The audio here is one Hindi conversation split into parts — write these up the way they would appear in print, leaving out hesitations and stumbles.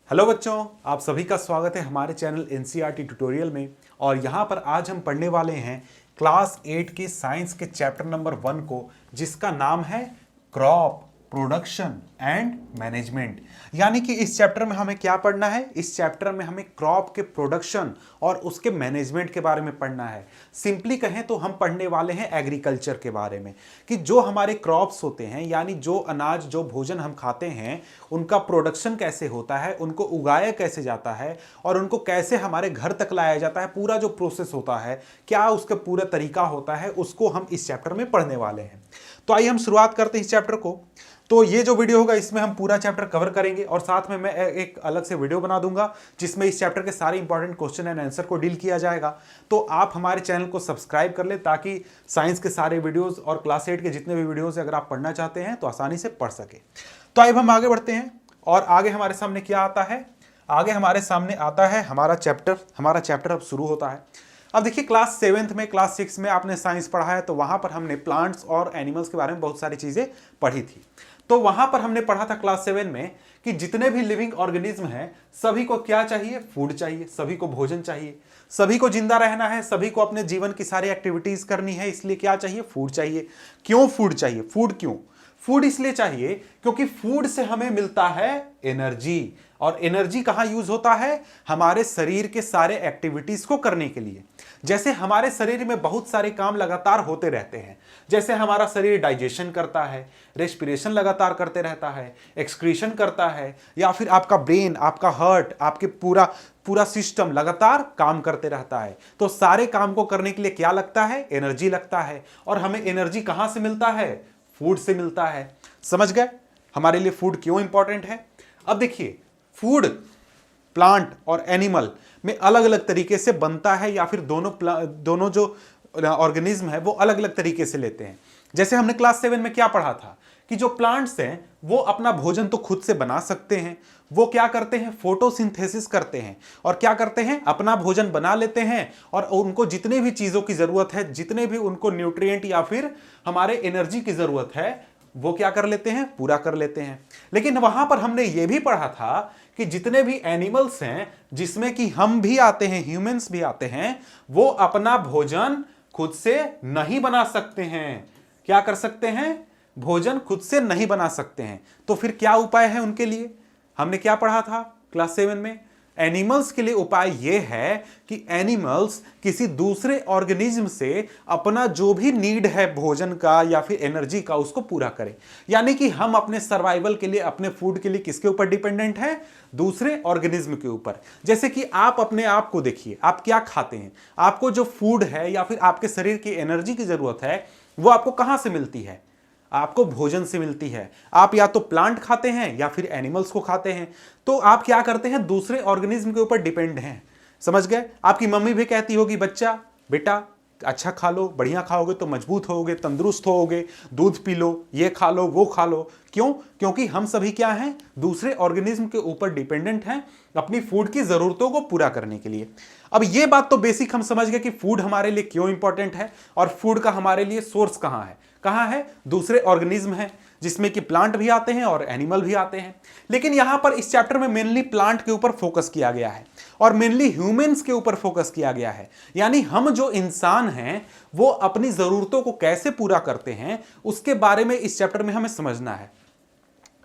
हेलो बच्चों, आप सभी का स्वागत है हमारे चैनल एनसीईआरटी ट्यूटोरियल में। और यहाँ पर आज हम पढ़ने वाले हैं क्लास 8 के साइंस के चैप्टर नंबर 1 को, जिसका नाम है क्रॉप प्रोडक्शन एंड मैनेजमेंट। यानी कि इस चैप्टर में हमें क्या पढ़ना है? इस चैप्टर में हमें क्रॉप के प्रोडक्शन और उसके मैनेजमेंट के बारे में पढ़ना है। सिंपली कहें तो हम पढ़ने वाले हैं एग्रीकल्चर के बारे में, कि जो हमारे क्रॉप्स होते हैं यानी जो अनाज जो भोजन हम खाते हैं उनका प्रोडक्शन कैसे होता है, उनको उगाया कैसे जाता है और उनको कैसे हमारे घर तक लाया जाता है, पूरा जो प्रोसेस होता है, क्या उसका पूरा तरीका होता है, उसको हम इस चैप्टर में पढ़ने वाले हैं। तो आइए हम शुरुआत करते हैं इस चैप्टर को। तो ये जो वीडियो होगा इसमें हम पूरा चैप्टर कवर करेंगे और साथ में मैं एक अलग से वीडियो बना दूंगा जिसमें इस चैप्टर के सारे इंपॉर्टेंट क्वेश्चन एंड आंसर को डील किया जाएगा। तो आप हमारे चैनल को सब्सक्राइब कर ले ताकि साइंस के सारे वीडियोस और क्लास 8 के जितने भी वीडियोस अगर आप पढ़ना चाहते हैं तो आसानी से पढ़ सके। तो अब हम आगे बढ़ते हैं और आगे हमारे सामने क्या आता है? आगे हमारे सामने आता है हमारा चैप्टर अब शुरू होता है। अब देखिए क्लास 7th में, क्लास 6 में आपने साइंस पढ़ा है तो वहां पर हमने प्लांट्स और एनिमल्स के बारे में बहुत सारी चीजें पढ़ी थी। तो वहां पर हमने पढ़ा था क्लास 7 में कि जितने भी लिविंग ऑर्गेनिज्म हैं सभी को क्या चाहिए? फूड चाहिए, सभी को भोजन चाहिए, सभी को जिंदा रहना है, सभी को अपने जीवन की सारी एक्टिविटीज करनी है, इसलिए क्या चाहिए? फूड चाहिए। क्यों फूड चाहिए? फूड क्यों? फूड इसलिए चाहिए क्योंकि फूड से हमें मिलता है एनर्जी, और एनर्जी कहां यूज होता है? हमारे शरीर के सारे एक्टिविटीज को करने के लिए। जैसे हमारे शरीर में बहुत सारे काम लगातार होते रहते हैं, जैसे हमारा शरीर डाइजेशन करता है, रेस्पिरेशन लगातार करते रहता है, एक्सक्रीशन करता है, या फिर आपका ब्रेन, आपका हार्ट, आपके पूरा सिस्टम लगातार काम करते रहता है। तो सारे काम को करने के लिए क्या लगता है? एनर्जी लगता है। और हमें एनर्जी कहां से मिलता है? फूड से मिलता है। समझ गए हमारे लिए फूड क्यों इंपॉर्टेंट है? अब देखिए, फूड प्लांट और एनिमल में अलग अलग तरीके से बनता है, या फिर दोनों जो ऑर्गेनिज्म है वो अलग अलग तरीके से लेते हैं। जैसे हमने क्लास 7 में क्या पढ़ा था कि जो प्लांट्स हैं वो अपना भोजन तो खुद से बना सकते हैं। वो क्या करते हैं? फोटोसिंथेसिस करते हैं और क्या करते हैं? अपना भोजन बना लेते हैं, और उनको जितने भी चीजों की जरूरत है, जितने भी उनको न्यूट्रिएंट या फिर हमारे एनर्जी की जरूरत है, वो क्या कर लेते हैं? पूरा कर लेते हैं। लेकिन वहां पर हमने ये भी पढ़ा था कि जितने भी एनिमल्स हैं, जिसमें कि हम भी आते हैं, ह्यूमंस भी आते हैं, वो अपना भोजन खुद से नहीं बना सकते हैं। क्या कर सकते हैं? भोजन खुद से नहीं बना सकते हैं। तो फिर क्या उपाय है उनके लिए? हमने क्या पढ़ा था क्लास 7 में? एनिमल्स के लिए उपाय यह है कि एनिमल्स किसी दूसरे ऑर्गेनिज्म से अपना जो भी नीड है भोजन का या फिर एनर्जी का, उसको पूरा करें। यानी कि हम अपने सर्वाइवल के लिए, अपने फूड के लिए किसके ऊपर डिपेंडेंट हैं? दूसरे ऑर्गेनिज्म के ऊपर। जैसे कि आप अपने आप को देखिए, आप क्या खाते हैं? आपको जो फूड है या फिर आपके शरीर की एनर्जी की जरूरत है वो आपको कहां से मिलती है? आपको भोजन से मिलती है। आप या तो प्लांट खाते हैं या फिर एनिमल्स को खाते हैं। तो आप क्या करते हैं? दूसरे ऑर्गेनिज्म के ऊपर डिपेंड हैं। समझ गए? आपकी मम्मी भी कहती होगी, बच्चा बेटा अच्छा खा लो, बढ़िया खाओगे तो मजबूत होगे, तंदुरुस्त होगे, दूध पी लो, ये खा लो, वो खा लो। क्यों? क्योंकि हम सभी क्या हैं? दूसरे ऑर्गेनिज्म के ऊपर डिपेंडेंट हैं अपनी फूड की जरूरतों को पूरा करने के लिए। अब ये बात तो बेसिक हम समझ गए कि फूड हमारे लिए क्यों इंपॉर्टेंट है और फूड का हमारे लिए सोर्स कहां है। कहां है? दूसरे ऑर्गेनिज्म है, जिसमें कि प्लांट भी आते हैं और एनिमल भी आते हैं। लेकिन यहां पर इस चैप्टर में मेनली प्लांट के ऊपर फोकस किया गया है और मेनली ह्यूमंस के ऊपर फोकस किया गया है। यानी हम जो इंसान हैं वो अपनी जरूरतों को कैसे पूरा करते हैं उसके बारे में इस चैप्टर में हमें समझना है।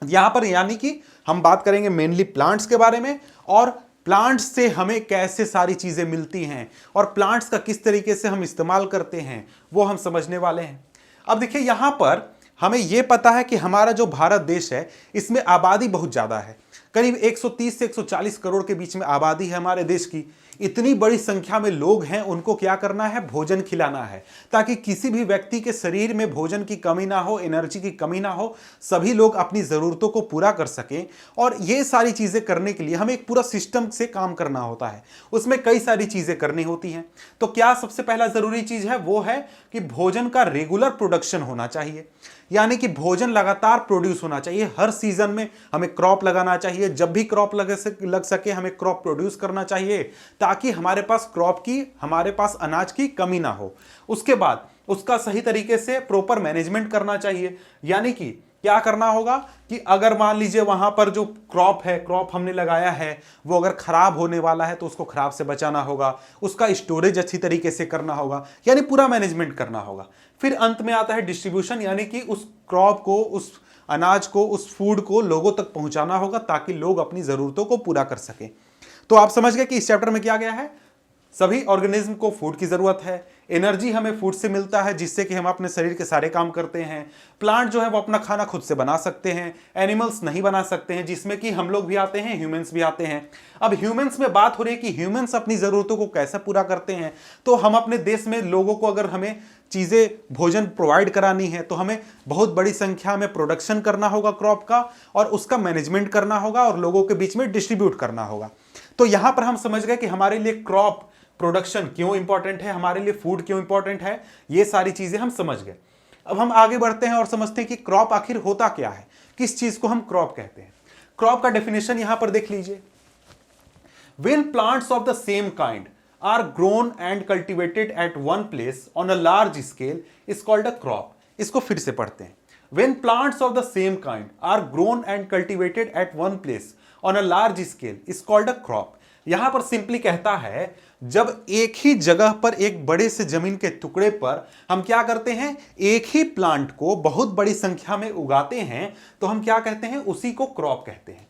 यहां पर यानी कि हम बात करेंगे मेनली प्लांट्स के बारे में, और प्लांट्स से हमें कैसे सारी चीजें मिलती हैं और प्लांट्स का किस तरीके से हम इस्तेमाल करते हैं वो हम समझने वाले हैं। अब देखिए, यहां पर हमें यह पता है कि हमारा जो भारत देश है इसमें आबादी बहुत ज्यादा है। करीब 130 से 140 करोड़ के बीच में आबादी है हमारे देश की। इतनी बड़ी संख्या में लोग हैं, उनको क्या करना है? भोजन खिलाना है, ताकि किसी भी व्यक्ति के शरीर में भोजन की कमी ना हो, एनर्जी की कमी ना हो, सभी लोग अपनी जरूरतों को पूरा कर सकें। और ये सारी चीजें करने के लिए हमें एक पूरा सिस्टम से काम करना होता है, उसमें कई सारी चीजें करनी होती हैं। तो क्या सबसे पहला जरूरी चीज है? वो है कि भोजन का रेगुलर प्रोडक्शन होना चाहिए। यानी कि भोजन लगातार प्रोड्यूस होना चाहिए। हर सीजन में हमें क्रॉप लगाना चाहिए, जब भी क्रॉप लग सके हमें क्रॉप प्रोड्यूस करना चाहिए, ताकि हमारे पास अनाज की कमी ना हो। उसके बाद उसका सही तरीके से प्रॉपर मैनेजमेंट करना चाहिए। यानी कि क्या करना होगा कि अगर मान लीजिए वहां पर जो क्रॉप है, क्रॉप हमने लगाया है, वो अगर खराब होने वाला है तो उसको खराब से बचाना होगा, उसका स्टोरेज अच्छी तरीके से करना होगा, यानी पूरा मैनेजमेंट करना होगा। फिर अंत में आता है डिस्ट्रीब्यूशन, यानी कि उस क्रॉप को, उस अनाज को, उस फूड को लोगों तक पहुंचाना होगा ताकि लोग अपनी जरूरतों को पूरा कर सकें। तो आप समझ गए कि इस चैप्टर में क्या गया है, सभी ऑर्गेनिज्म को फूड की जरूरत है, एनर्जी हमें फूड से मिलता है जिससे कि हम अपने शरीर के सारे काम करते हैं, प्लांट जो है वो अपना खाना खुद से बना सकते हैं, एनिमल्स नहीं बना सकते हैं, जिसमें कि हम लोग भी आते हैं, ह्यूमंस भी आते हैं। अब ह्यूमंस में बात हो रही है कि ह्यूमंस अपनी जरूरतों को कैसे पूरा करते हैं। तो हम अपने देश में लोगों को अगर हमें चीजें, भोजन प्रोवाइड करानी है तो हमें बहुत बड़ी संख्या में प्रोडक्शन करना होगा क्रॉप का, और उसका मैनेजमेंट करना होगा और लोगों के बीच में डिस्ट्रीब्यूट करना होगा। तो यहां पर हम समझ गए कि हमारे लिए क्रॉप प्रोडक्शन क्यों इंपॉर्टेंट है, हमारे लिए फूड क्यों इंपॉर्टेंट है, ये सारी चीजें हम समझ गए। अब हम आगे बढ़ते हैं और समझते हैं कि क्रॉप आखिर होता क्या है, किस चीज को हम क्रॉप कहते हैं। क्रॉप का डेफिनेशन यहां पर देख लीजिए। When plants of the same kind are grown and cultivated at one place on a large scale is called a crop. इसको फिर से पढ़ते हैं। When plants of the same kind are grown and cultivated at one place on a large scale is called a crop. यहां पर सिंपली कहता है, जब एक ही जगह पर, एक बड़े से जमीन के टुकड़े पर हम क्या करते हैं, एक ही प्लांट को बहुत बड़ी संख्या में उगाते हैं, तो हम क्या कहते हैं, उसी को क्रॉप कहते हैं।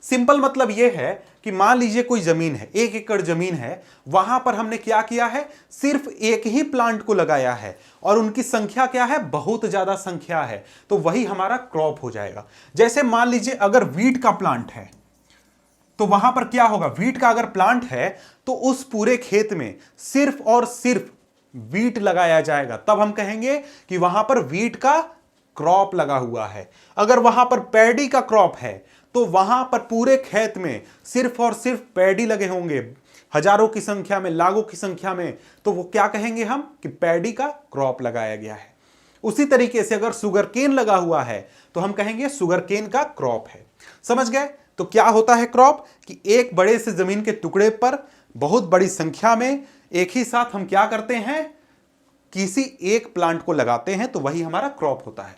सिंपल मतलब यह है कि मान लीजिए कोई जमीन है, 1 एकड़ जमीन है, वहां पर हमने क्या किया है, सिर्फ एक ही प्लांट को लगाया है और उनकी संख्या क्या है, बहुत ज्यादा संख्या है, तो वही हमारा क्रॉप हो जाएगा। जैसे मान लीजिए अगर वीट का प्लांट है तो वहां पर क्या होगा, वीट का अगर प्लांट है तो उस पूरे खेत में सिर्फ और सिर्फ वीट लगाया जाएगा, तब हम कहेंगे कि वहां पर वीट का क्रॉप लगा हुआ है। अगर वहां पर पैडी का क्रॉप है तो वहां पर पूरे खेत में सिर्फ और सिर्फ पैडी लगे होंगे, हजारों की संख्या में, लाखों की संख्या में, तो वो क्या कहेंगे हम कि पैडी का क्रॉप लगाया गया है। उसी तरीके से अगर शुगर केन लगा हुआ है तो हम कहेंगे शुगर केन का क्रॉप है। समझ गए? तो क्या होता है क्रॉप, कि एक बड़े से जमीन के टुकड़े पर बहुत बड़ी संख्या में एक ही साथ हम क्या करते हैं, किसी एक प्लांट को लगाते हैं, तो वही हमारा क्रॉप होता है।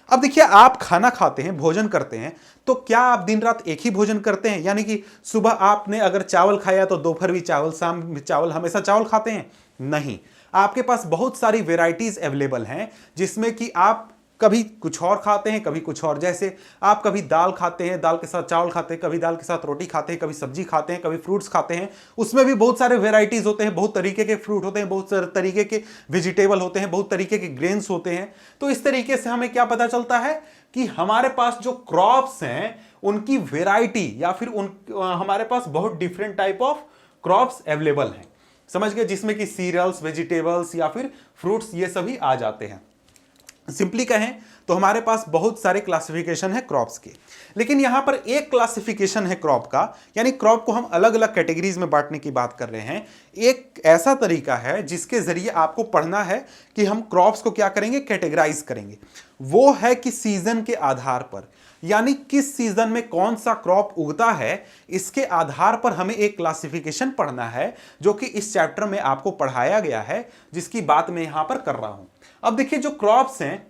अब देखिए, आप खाना खाते हैं, भोजन करते हैं, तो क्या आप दिन रात एक ही भोजन करते हैं, यानी कि सुबह आपने अगर चावल खाया तो दोपहर भी चावल, शाम भी चावल, हमेशा चावल खाते हैं? नहीं, आपके पास बहुत सारी वेराइटीज अवेलेबल हैं जिसमें कि आप कभी कुछ और खाते हैं, कभी कुछ और। जैसे आप कभी दाल खाते हैं, दाल के साथ चावल खाते हैं, कभी दाल के साथ रोटी खाते हैं, कभी सब्जी खाते हैं, कभी फ्रूट्स खाते हैं। उसमें भी बहुत सारे वेराइटीज होते हैं, बहुत तरीके के फ्रूट होते हैं, बहुत सारे तरीके के वेजिटेबल होते हैं, बहुत तरीके के ग्रेन्स होते हैं। तो इस तरीके से हमें क्या पता चलता है कि हमारे पास जो क्रॉप्स हैं उनकी वेराइटी, या फिर हमारे पास बहुत different type of crops available हैं। समझ गए? जिसमें कि सीरियल्स, वेजिटेबल्स या फिर फ्रूट्स, ये सभी आ जाते हैं। सिंपली कहें तो हमारे पास बहुत सारे क्लासिफिकेशन है क्रॉप्स के, लेकिन यहां पर एक क्लासिफिकेशन है क्रॉप का, यानी क्रॉप को हम अलग अलग कैटेगरीज में बांटने की बात कर रहे हैं। एक ऐसा तरीका है जिसके जरिए आपको पढ़ना है कि हम क्रॉप्स को क्या करेंगे, कैटेगराइज करेंगे। वो है कि सीजन के आधार पर, यानी किस सीजन में कौन सा क्रॉप उगता है, इसके आधार पर हमें एक क्लासिफिकेशन पढ़ना है, जो कि इस चैप्टर में आपको पढ़ाया गया है, जिसकी बात मैं यहां पर कर रहा हूं। अब देखिए, जो क्रॉप्स हैं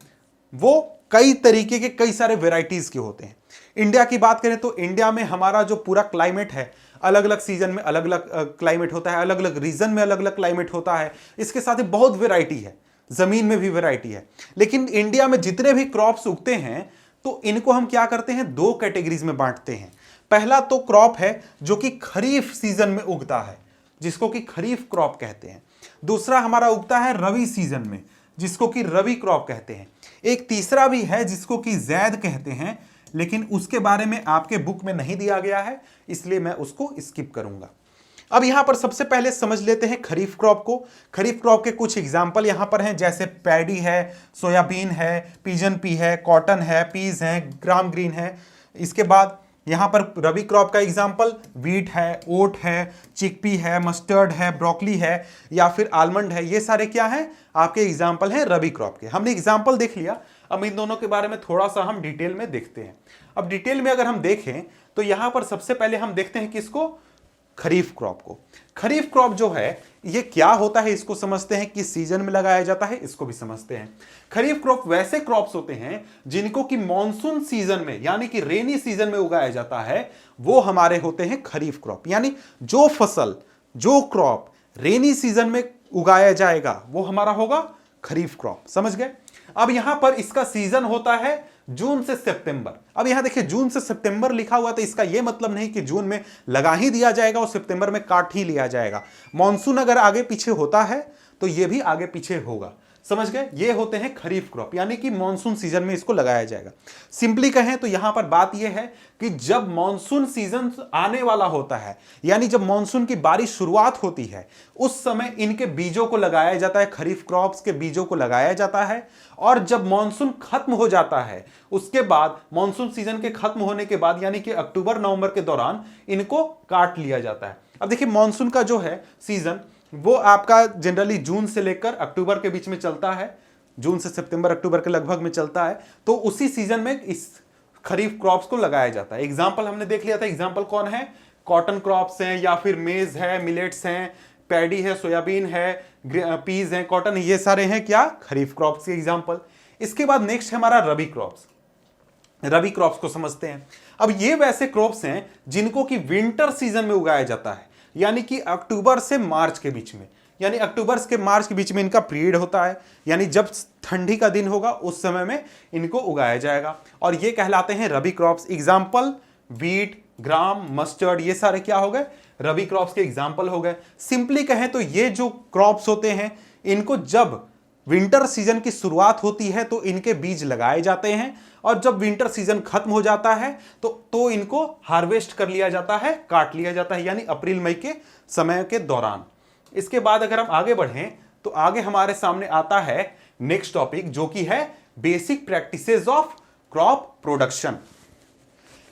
वो कई तरीके के, कई सारे वेराइटीज के होते हैं। इंडिया की बात करें तो इंडिया में हमारा जो पूरा क्लाइमेट है, अलग अलग सीजन में अलग अलग क्लाइमेट होता है, अलग अलग रीजन में अलग अलग क्लाइमेट होता है। इसके साथ ही बहुत वेराइटी है, जमीन में भी वेराइटी है। लेकिन इंडिया में जितने भी क्रॉप्स उगते हैं तो इनको हम क्या करते हैं, 2 कैटेगरीज में बांटते हैं। पहला तो क्रॉप है जो कि खरीफ सीजन में उगता है, जिसको कि खरीफ क्रॉप कहते हैं। दूसरा हमारा उगता है रबी सीजन में, जिसको कि रबी क्रॉप कहते हैं। एक तीसरा भी है जिसको कि जैद कहते हैं, लेकिन उसके बारे में आपके बुक में नहीं दिया गया है, इसलिए मैं उसको स्किप करूंगा। अब यहां पर सबसे पहले समझ लेते हैं खरीफ क्रॉप को। खरीफ क्रॉप के कुछ एग्जाम्पल यहां पर हैं, जैसे पैडी है, सोयाबीन है, पिजन पी है, कॉटन है, पीज है, ग्राम ग्रीन है। इसके बाद यहां पर रबी क्रॉप का एग्जाम्पल वीट है, ओट है, चिकपी है, मस्टर्ड है, ब्रोकली है, या फिर आलमंड है। ये सारे क्या हैं, आपके एग्जाम्पल हैं रबी क्रॉप के। हमने एग्जाम्पल देख लिया, अब इन दोनों के बारे में थोड़ा सा हम डिटेल में देखते हैं। अब डिटेल में अगर हम देखें तो यहां पर सबसे पहले हम देखते हैं किसको, खरीफ क्रॉप को। खरीफ क्रॉप जो है ये क्या होता है इसको समझते हैं, किस सीजन में लगाया जाता है इसको भी समझते हैं। खरीफ क्रॉप वैसे क्रॉप्स होते हैं जिनको कि मॉनसून सीजन में यानी कि रेनी सीजन में उगाया जाता है, वो हमारे होते हैं खरीफ क्रॉप। यानी जो फसल, जो क्रॉप रेनी सीजन में उगाया जाएगा वो हमारा होगा खरीफ क्रॉप। समझ गए? अब यहां पर इसका सीजन होता है जून से सितंबर। अब यहां देखिए जून से सितंबर लिखा हुआ, तो इसका यह मतलब नहीं कि जून में लगा ही दिया जाएगा और सितंबर में काट ही लिया जाएगा। मॉनसून अगर आगे पीछे होता है तो यह भी आगे पीछे होगा। समझ गए? ये होते हैं खरीफ क्रॉप, यानी कि मॉनसून सीजन में इसको लगाया जाएगा। सिंपली कहें तो यहां पर बात यह है कि जब मॉनसून सीजन आने वाला होता है, यानी जब मॉनसून की बारिश शुरुआत होती है, उस समय इनके बीजों को लगाया जाता है, खरीफ क्रॉप्स के बीजों को लगाया जाता है। और जब मॉनसून खत्म हो जाता है, उसके बाद मॉनसून सीजन के खत्म होने के बाद यानी कि अक्टूबर नवंबर के दौरान इनको काट लिया जाता है। अब देखिए मॉनसून का जो है सीजन वो आपका जनरली जून से लेकर अक्टूबर के बीच में चलता है, जून से सितंबर अक्टूबर के लगभग में चलता है। तो उसी सीजन में इस खरीफ क्रॉप्स को लगाया जाता है। एग्जाम्पल हमने देख लिया था, एग्जाम्पल कौन है? कॉटन क्रॉप्स हैं, या फिर मेज है, मिलेट्स हैं, पैडी है, सोयाबीन है, पीज है, कॉटन, ये सारे हैं क्या? खरीफ क्रॉप्स के एग्जाम्पल। इसके बाद नेक्स्ट है हमारा रबी क्रॉप्स। रबी क्रॉप्स को समझते हैं। अब ये वैसे क्रॉप्स हैं जिनको कि विंटर सीजन में उगाया जाता है, यानी कि अक्टूबर से मार्च के बीच में, यानी अक्टूबर से मार्च के बीच में इनका पीरियड होता है, यानी जब ठंडी का दिन होगा उस समय में इनको उगाया जाएगा और ये कहलाते हैं रबी क्रॉप्स। एग्जाम्पल वीट, ग्राम, मस्टर्ड, ये सारे क्या हो गए? रबी क्रॉप्स के एग्जाम्पल हो गए। सिंपली कहें तो ये जो क्रॉप्स होते हैं इनको जब विंटर सीजन की शुरुआत होती है तो इनके बीज लगाए जाते हैं और जब विंटर सीजन खत्म हो जाता है तो इनको हार्वेस्ट कर लिया जाता है, काट लिया जाता है, यानी अप्रैल मई के समय के दौरान। इसके बाद अगर हम आगे बढ़ें तो आगे हमारे सामने आता है नेक्स्ट टॉपिक, जो कि है basic practices of crop production.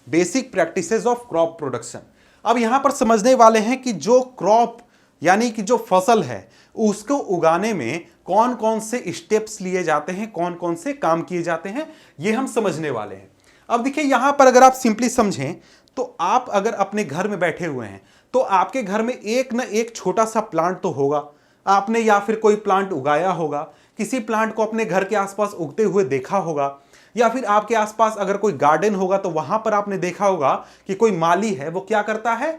Basic practices of crop production. अब यहां पर समझने वाले हैं कि जो क्रॉप यानी कि जो फसल है उसको उगाने में कौन कौन से स्टेप्स लिए जाते हैं, कौन कौन से काम किए जाते हैं, ये हम समझने वाले हैं। अब देखिए यहां पर अगर आप सिंपली समझें तो आप अगर अपने घर में बैठे हुए हैं तो आपके घर में एक ना एक छोटा सा प्लांट तो होगा, आपने या फिर कोई प्लांट उगाया होगा, किसी प्लांट को अपने घर के आसपास उगते हुए देखा होगा, या फिर आपके आसपास अगर कोई गार्डन होगा तो वहां पर आपने देखा होगा कि कोई माली है वो क्या करता है?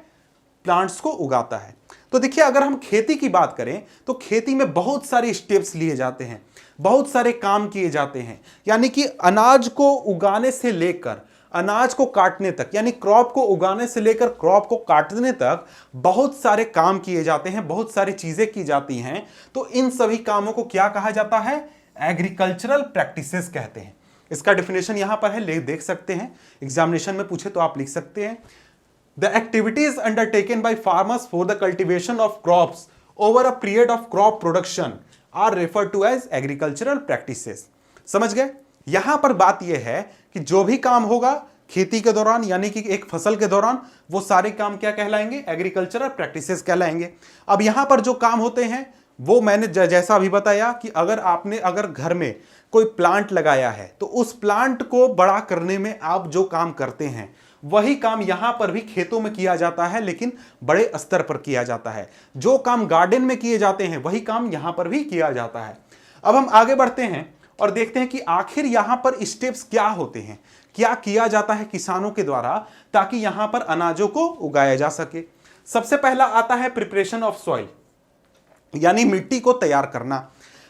प्लांट्स को उगाता है। तो देखिए अगर हम खेती की बात करें तो खेती में बहुत सारे स्टेप्स लिए जाते हैं, बहुत सारे काम किए जाते हैं, यानी कि अनाज को उगाने से लेकर अनाज को काटने तक, यानी क्रॉप को उगाने से लेकर क्रॉप को काटने तक बहुत सारे काम किए जाते हैं, बहुत सारी चीजें की जाती हैं। तो इन सभी कामों को क्या कहा जाता है? एग्रीकल्चरल प्रैक्टिसेस कहते हैं। इसका डेफिनेशन यहां पर है, देख सकते हैं, एग्जामिनेशन में पूछे तो आप लिख सकते हैं। The activities undertaken by farmers for the cultivation of crops over a period of crop production are referred to as agricultural practices। समझ गए? यहां पर बात यह है कि जो भी काम होगा खेती के दौरान यानी कि एक फसल के दौरान, वो सारे काम क्या कहलाएंगे? एग्रीकल्चरल प्रैक्टिसेस कहलाएंगे। अब यहां पर जो काम होते हैं वो मैंने जैसा अभी बताया कि अगर घर में कोई प्लांट लगाया है तो उस प्लांट को बड़ा करने में आप जो काम करते हैं वही काम यहां पर भी खेतों में किया जाता है, लेकिन बड़े स्तर पर किया जाता है। जो काम गार्डन में किए जाते हैं वही काम यहां पर भी किया जाता है। अब हम आगे बढ़ते हैं और देखते हैं कि आखिर यहां पर स्टेप्स क्या होते हैं, क्या किया जाता है किसानों के द्वारा ताकि यहां पर अनाजों को उगाया जा सके। सबसे पहला आता है प्रिपरेशन ऑफ सॉइल, यानी मिट्टी को तैयार करना।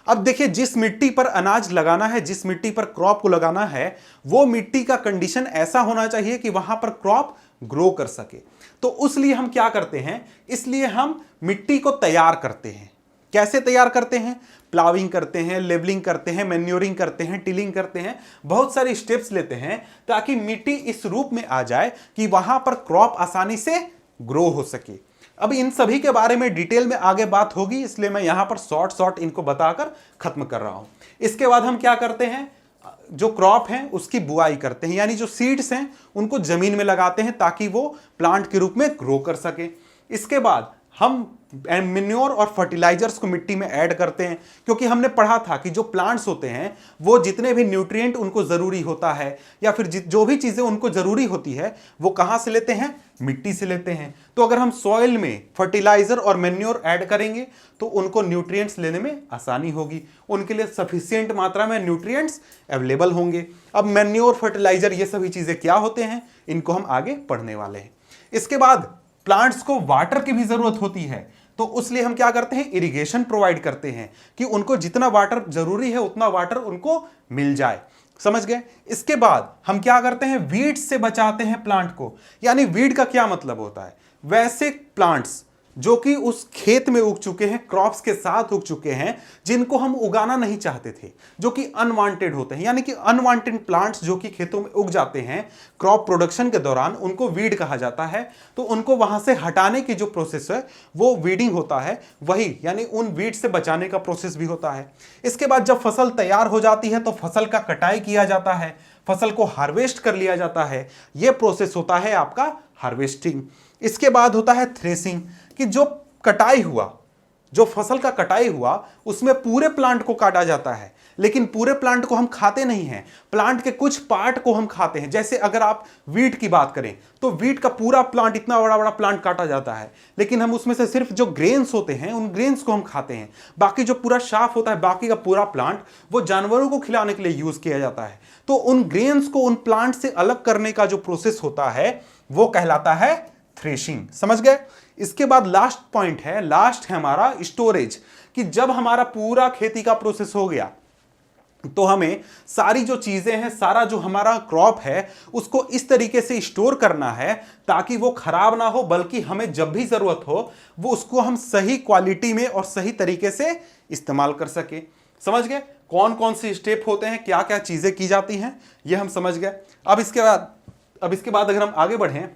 अब देखिए जिस मिट्टी पर अनाज लगाना है, जिस मिट्टी पर क्रॉप को लगाना है, वो मिट्टी का कंडीशन ऐसा होना चाहिए कि वहां पर क्रॉप ग्रो कर सके। तो उसलिए हम क्या करते हैं? इसलिए हम मिट्टी को तैयार करते हैं। कैसे तैयार करते हैं? प्लाविंग करते हैं, लेवलिंग करते हैं, मैन्योरिंग करते हैं, टिलिंग करते हैं, बहुत सारे स्टेप्स लेते हैं ताकि मिट्टी इस रूप में आ जाए कि वहां पर क्रॉप आसानी से ग्रो हो सके। अब इन सभी के बारे में डिटेल में आगे बात होगी, इसलिए मैं यहां पर शॉर्ट इनको बताकर खत्म कर रहा हूं। इसके बाद हम क्या करते हैं? जो क्रॉप है उसकी बुआई करते हैं, यानी जो सीड्स हैं उनको जमीन में लगाते हैं ताकि वो प्लांट के रूप में ग्रो कर सके। इसके बाद हम मेन्योर और फर्टिलाइजर्स को मिट्टी में ऐड करते हैं, क्योंकि हमने पढ़ा था कि जो प्लांट्स होते हैं वो जितने भी न्यूट्रिएंट उनको जरूरी होता है या फिर जो भी चीजें उनको जरूरी होती है वो कहां से लेते हैं, मिट्टी से लेते हैं। तो अगर हम सॉइल में फर्टिलाइजर और मेन्योर ऐड करेंगे तो उनको न्यूट्रिएंट्स लेने में आसानी होगी, उनके लिए सफिशिएंट मात्रा में न्यूट्रिएंट्स अवेलेबल होंगे। अब मेन्योर, फर्टिलाइजर ये सभी चीजें क्या होते हैं, इनको हम आगे पढ़ने वाले हैं। इसके बाद प्लांट्स को वाटर की भी जरूरत होती है, तो उसलिए हम क्या करते हैं, इरिगेशन प्रोवाइड करते हैं कि उनको जितना वाटर जरूरी है उतना वाटर उनको मिल जाए। समझ गए। इसके बाद हम क्या करते हैं, वीड्स से बचाते हैं प्लांट को। यानी वीड का क्या मतलब होता है, वैसे प्लांट्स जो कि उस खेत में उग चुके हैं, क्रॉप्स के साथ उग चुके हैं, जिनको हम उगाना नहीं चाहते थे, जो कि अनवांटेड होते हैं, यानी कि अनवांटेड प्लांट्स जो कि खेतों में उग जाते हैं क्रॉप प्रोडक्शन के दौरान, उनको वीड कहा जाता है। तो उनको वहां से हटाने की जो प्रोसेस है वो वीडिंग होता है, वही यानी उन वीड से बचाने का प्रोसेस भी होता है। इसके बाद जब फसल तैयार हो जाती है तो फसल का कटाई किया जाता है, फसल को हार्वेस्ट कर लिया जाता है, यह प्रोसेस होता है आपका हार्वेस्टिंग। इसके बाद होता है थ्रेसिंग, कि जो कटाई हुआ, जो फसल का कटाई हुआ उसमें पूरे प्लांट को काटा जाता है, लेकिन पूरे प्लांट को हम खाते नहीं हैं, प्लांट के कुछ पार्ट को हम खाते हैं। जैसे अगर आप वीट की बात करें तो वीट का पूरा प्लांट, इतना बड़ा बड़ा प्लांट काटा जाता है, लेकिन हम उसमें से सिर्फ जो ग्रेन्स होते हैं उन ग्रेन्स को हम खाते हैं। बाकी जो पूरा शाफ होता है, बाकी का पूरा प्लांट वो जानवरों को खिलाने के लिए यूज किया जाता है। तो उन ग्रेन्स को उन प्लांट से अलग करने का जो प्रोसेस होता है वो कहलाता है थ्रेशिंग। समझ गए। इसके बाद लास्ट पॉइंट है, लास्ट है हमारा स्टोरेज, कि जब हमारा पूरा खेती का प्रोसेस हो गया तो हमें सारी जो चीजें हैं, सारा जो हमारा क्रॉप है उसको इस तरीके से स्टोर करना है ताकि वो खराब ना हो, बल्कि हमें जब भी जरूरत हो वो उसको हम सही क्वालिटी में और सही तरीके से इस्तेमाल कर सके। समझ गए। कौन कौन से स्टेप होते हैं, क्या क्या चीजें की जाती हैं, ये हम समझ गए। अब इसके बाद अगर हम आगे बढ़ें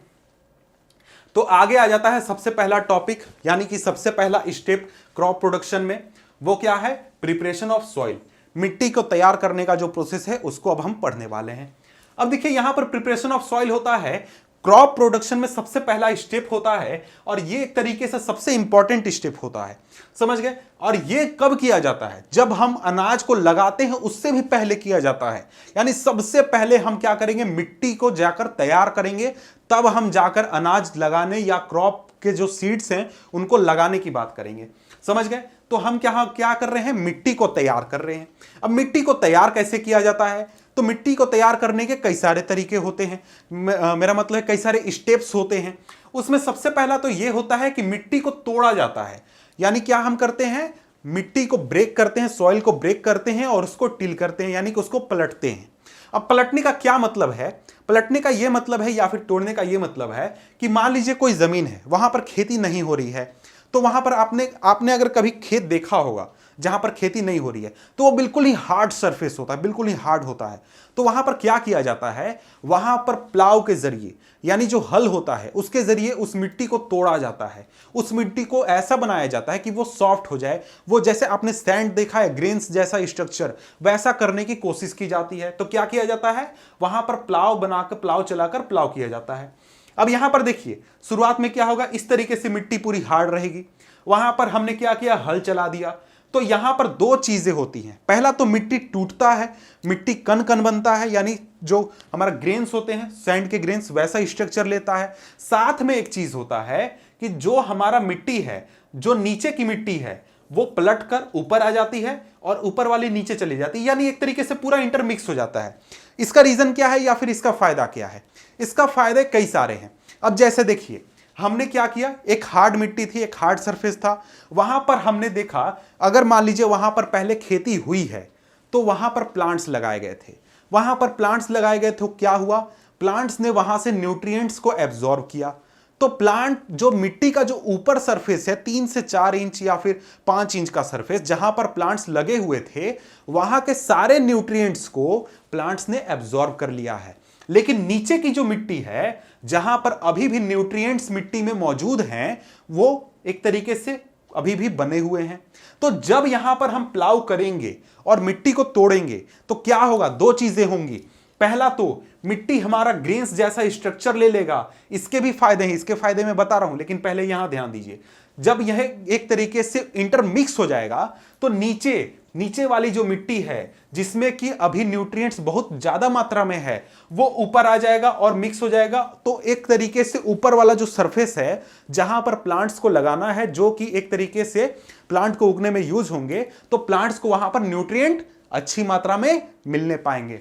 तो आगे आ जाता है सबसे पहला टॉपिक, यानी कि सबसे पहला स्टेप क्रॉप प्रोडक्शन में, वो क्या है, प्रिपरेशन ऑफ सॉइल। मिट्टी को तैयार करने का जो प्रोसेस है उसको अब हम पढ़ने वाले हैं। अब देखिए यहां पर प्रिपरेशन ऑफ सॉइल होता है, क्रॉप प्रोडक्शन में सबसे पहला स्टेप होता है, और ये एक तरीके से सबसे इंपॉर्टेंट स्टेप होता है। समझ गए। और ये कब किया जाता है, जब हम अनाज को लगाते हैं उससे भी पहले किया जाता है। यानी सबसे पहले हम क्या करेंगे, मिट्टी को जाकर तैयार करेंगे, तब हम जाकर अनाज लगाने या क्रॉप के जो सीड्स हैं उनको लगाने की बात करेंगे। समझ गए। तो हम क्या कर रहे हैं, मिट्टी को तैयार कर रहे हैं। अब मिट्टी को तैयार कैसे किया जाता है, तो मिट्टी को तैयार करने के कई सारे तरीके होते हैं, मेरा मतलब है कई सारे स्टेप्स होते हैं। उसमें सबसे पहला तो यह होता है कि मिट्टी को तोड़ा जाता है। यानी क्या हम करते हैं, मिट्टी को ब्रेक करते हैं, सॉइल को ब्रेक करते हैं और उसको टिल करते हैं, यानी कि उसको पलटते हैं। अब पलटने का क्या मतलब है, पलटने का यह मतलब है या फिर तोड़ने का यह मतलब है कि मान लीजिए कोई जमीन है, वहां पर खेती नहीं हो रही है, तो वहां पर आपने अगर कभी खेत देखा होगा जहां पर खेती नहीं हो रही है, तो वो बिल्कुल ही हार्ड सरफेस होता है, बिल्कुल ही हार्ड होता है। तो वहां पर क्या किया जाता है, वहां पर प्लाव के जरिए, यानी जो हल होता है उसके जरिए उस मिट्टी को तोड़ा जाता है, उस मिट्टी को ऐसा बनाया जाता है कि वो सॉफ्ट हो जाए। वो जैसे आपने सैंड देखा है, ग्रेन्स जैसा स्ट्रक्चर, वैसा करने की कोशिश की जाती है। तो क्या किया जाता है, वहां पर प्लाव बनाकर, प्लाव चलाकर प्लाव किया जाता है। अब यहां पर देखिए शुरुआत में क्या होगा, इस तरीके से मिट्टी पूरी हार्ड रहेगी। वहां पर हमने क्या किया, हल चला दिया। तो यहां पर दो चीजें होती हैं, पहला तो मिट्टी टूटता है, मिट्टी कण कण बनता है, यानी जो हमारा ग्रेन्स होते हैं, सैंड के ग्रेन्स, वैसा स्ट्रक्चर लेता है। साथ में एक चीज होता है कि जो हमारा मिट्टी है, जो नीचे की मिट्टी है, वो पलट कर ऊपर आ जाती है और ऊपर वाली नीचे चली जाती है, यानी एक तरीके से पूरा इंटरमिक्स हो जाता है। इसका रीजन क्या है या फिर इसका फायदा क्या है, इसका फायदे कई सारे हैं। अब जैसे देखिए हमने क्या किया, एक हार्ड मिट्टी थी, एक हार्ड सरफेस था, वहां पर हमने देखा, अगर मान लीजिए वहां पर पहले खेती हुई है तो वहां पर प्लांट्स लगाए गए थे। वहां पर प्लांट्स लगाए गए तो क्या हुआ, प्लांट्स ने वहां से न्यूट्रिएंट्स को एब्जॉर्ब किया। तो प्लांट, जो मिट्टी का जो ऊपर सरफेस है 3 से 4 इंच या फिर 5 इंच का सरफेस, जहां पर प्लांट्स लगे हुए थे, वहां के सारे न्यूट्रिएंट्स को प्लांट्स ने एब्जॉर्ब कर लिया है। लेकिन नीचे की जो मिट्टी है, जहां पर अभी भी न्यूट्रिएंट्स मिट्टी में मौजूद हैं, वो एक तरीके से अभी भी बने हुए हैं। तो जब यहां पर हम प्लाव करेंगे और मिट्टी को तोड़ेंगे तो क्या होगा, दो चीजें होंगी। पहला तो मिट्टी हमारा ग्रेन्स जैसा स्ट्रक्चर ले लेगा, इसके भी फायदे हैं, इसके फायदे मैं बता रहा हूं, लेकिन पहले यहां ध्यान दीजिए। जब यह एक तरीके से इंटरमिक्स हो जाएगा तो नीचे वाली जो मिट्टी है जिसमें कि अभी न्यूट्रिएंट्स बहुत ज्यादा मात्रा में है वो ऊपर आ जाएगा और मिक्स हो जाएगा। तो एक तरीके से ऊपर वाला जो सरफेस है जहां पर प्लांट्स को लगाना है, जो कि एक तरीके से प्लांट को उगने में यूज होंगे, तो प्लांट्स को वहां पर न्यूट्रिएंट अच्छी मात्रा में मिलने पाएंगे।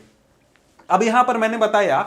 अब यहां पर मैंने बताया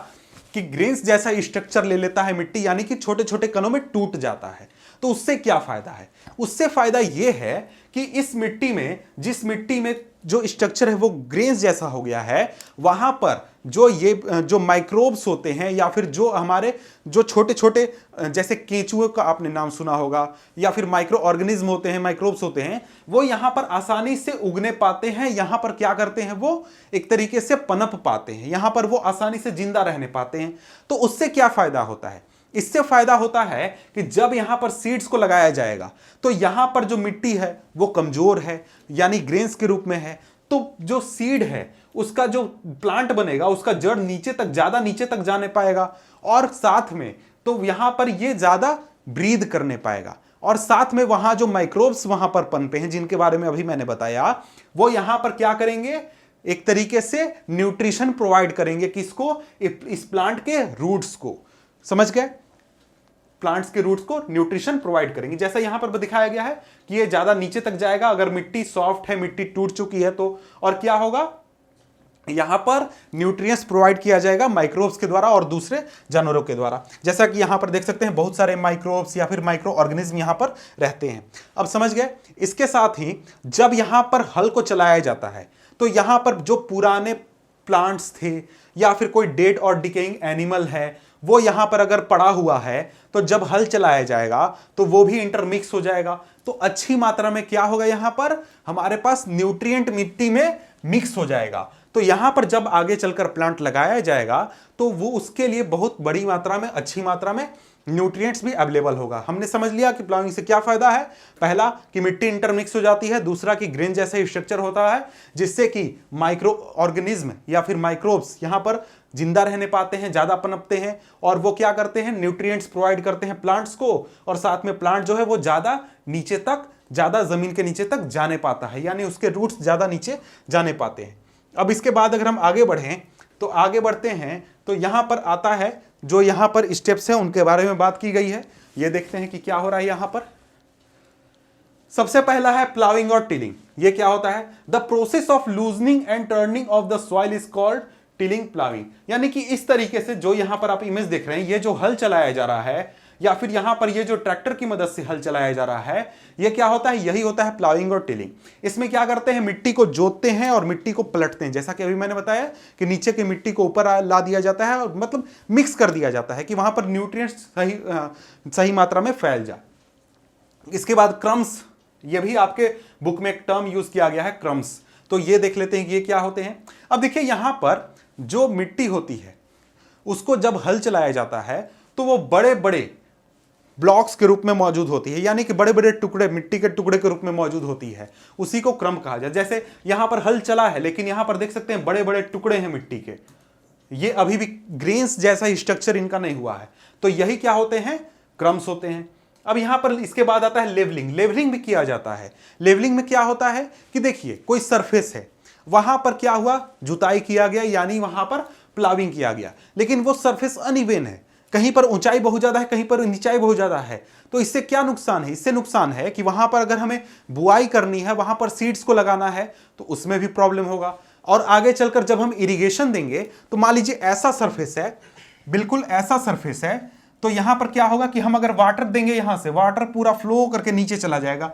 कि ग्रेन्स जैसा स्ट्रक्चर ले लेता है मिट्टी, यानी कि छोटे छोटे कणों में टूट जाता है। तो उससे क्या फायदा है? उससे फायदा यह है कि इस मिट्टी में, जिस मिट्टी में जो स्ट्रक्चर है वो ग्रेन्स जैसा हो गया है, वहां पर जो माइक्रोब्स होते हैं या फिर जो हमारे जो छोटे छोटे जैसे केंचुए का आपने नाम सुना होगा, या फिर माइक्रो ऑर्गेनिज्म होते हैं, माइक्रोब्स होते हैं, वो यहां पर आसानी से उगने पाते हैं। यहां पर क्या करते हैं, वो एक तरीके से पनप पाते हैं, यहां पर वो आसानी से जिंदा रहने पाते हैं। तो उससे क्या फायदा होता है? इससे फायदा होता है कि जब यहां पर सीड्स को लगाया जाएगा तो यहां पर जो मिट्टी है वो कमजोर है, यानी ग्रेन्स के रूप में है। तो जो सीड है उसका जो प्लांट बनेगा उसका जड़ नीचे तक, ज्यादा नीचे तक जाने पाएगा, और साथ में तो यहां पर ये ज्यादा ब्रीद करने पाएगा, और साथ में वहां जो माइक्रोब्स वहां पर पनपे हैं जिनके बारे में अभी मैंने बताया, वो यहां पर क्या करेंगे, एक तरीके से न्यूट्रिशन प्रोवाइड करेंगे। किसको? इस प्लांट के रूट्स को। समझ गए? प्लांट्स के रूट्स को न्यूट्रिशन प्रोवाइड करेंगे। जैसा यहां पर दिखाया गया है कि ये ज्यादा नीचे तक जाएगा अगर मिट्टी सॉफ्ट है, मिट्टी टूट चुकी है तो। और क्या होगा, यहां पर न्यूट्रिएंट्स प्रोवाइड किया जाएगा माइक्रोब्स के द्वारा और दूसरे जानवरों के द्वारा। जैसा कि यहां पर देख सकते हैं बहुत सारे माइक्रोब्स या फिर माइक्रो ऑर्गेनिज्म यहां पर रहते हैं। अब समझ गए? इसके साथ ही जब यहां पर हल को चलाया जाता है तो यहां पर जो पुराने प्लांट्स थे या फिर कोई डेड और डिकेइंग एनिमल है वो यहां पर अगर पड़ा हुआ है तो जब हल चलाया जाएगा तो वो भी इंटरमिक्स हो जाएगा। तो अच्छी मात्रा में क्या होगा, यहां पर हमारे पास न्यूट्रिएंट मिट्टी में मिक्स हो जाएगा। तो यहां पर जब आगे चलकर प्लांट लगाया जाएगा तो वो उसके लिए बहुत बड़ी मात्रा में, अच्छी मात्रा में न्यूट्रिएंट्स भी अवेलेबल होगा। हमने समझ लिया कि प्लाविंग से क्या फायदा है। पहला कि मिट्टी इंटरमिक्स हो जाती है, दूसरा कि ग्रेन जैसा स्ट्रक्चर होता है जिससे कि माइक्रो ऑर्गेनिज्म या फिर माइक्रोब्स यहां पर जिंदा रहने पाते हैं, ज्यादा पनपते हैं, और वो क्या करते हैं, न्यूट्रिएंट्स प्रोवाइड करते हैं प्लांट्स को, और साथ में प्लांट जो है वो ज्यादा नीचे तक, ज्यादा जमीन के नीचे तक जाने पाता है, यानी उसके रूट्स ज्यादा नीचे जाने पाते हैं। अब इसके बाद अगर हम आगे बढ़ें तो आगे बढ़ते हैं तो यहां पर आता है, जो यहां पर स्टेप्स हैं उनके बारे में बात की गई है। ये देखते हैं कि क्या हो रहा है यहां पर। सबसे पहला है प्लाविंग और टिलिंग। ये क्या होता है? The process of loosening and turning of the soil is called tilling ploughing. यानी कि इस तरीके से जो यहां पर आप इमेज देख रहे हैं, ये जो हल चलाया जा रहा है या फिर यहां पर ये जो ट्रैक्टर की मदद से हल चलाया जा रहा है, ये क्या होता है, यही होता है प्लाविंग और टिलिंग। इसमें क्या करते हैं, मिट्टी को जोतते हैं और मिट्टी को पलटते हैं। जैसा कि अभी मैंने बताया कि नीचे की मिट्टी को ऊपर ला दिया जाता है और मतलब मिक्स कर दिया जाता है कि वहां पर न्यूट्रिएंट्स सही मात्रा में फैल जाए। इसके बाद क्रम्स, ये भी आपके बुक में एक टर्म यूज किया गया है, क्रम्स। तो ये देख लेते हैं कि ये क्या होते हैं। अब देखिए यहां पर जो मिट्टी होती है उसको जब हल चलाया जाता है तो वो बड़े बड़े ब्लॉक्स के रूप में मौजूद होती है, यानी कि बड़े बड़े टुकड़े, मिट्टी के टुकड़े के रूप में मौजूद होती है। उसी को क्रम कहा जाए। जैसे यहां पर हल चला है लेकिन यहां पर देख सकते हैं बड़े बड़े टुकड़े हैं मिट्टी के, ये अभी भी ग्रेन्स जैसा स्ट्रक्चर इनका नहीं हुआ है, तो यही क्या होते हैं, क्रम्स होते हैं। अब यहां पर इसके बाद आता है लेवलिंग। लेवलिंग भी किया जाता है। लेवलिंग में क्या होता है कि देखिए कोई सरफेस है, वहां पर क्या हुआ, जुताई किया गया, यानी वहां पर प्लाविंग किया गया, लेकिन वो सरफेस अनइवन है, कहीं पर ऊंचाई बहुत ज्यादा है, कहीं पर नीचाई बहुत ज्यादा है। तो इससे क्या नुकसान है? इससे नुकसान है कि वहां पर अगर हमें बुआई करनी है, वहां पर सीड्स को लगाना है, तो उसमें भी प्रॉब्लम होगा। और आगे चलकर जब हम इरिगेशन देंगे तो मान लीजिए ऐसा सरफेस है, बिल्कुल ऐसा सरफेस है, तो यहां पर क्या होगा कि हम अगर वाटर देंगे, यहां से वाटर पूरा फ्लो करके नीचे चला जाएगा।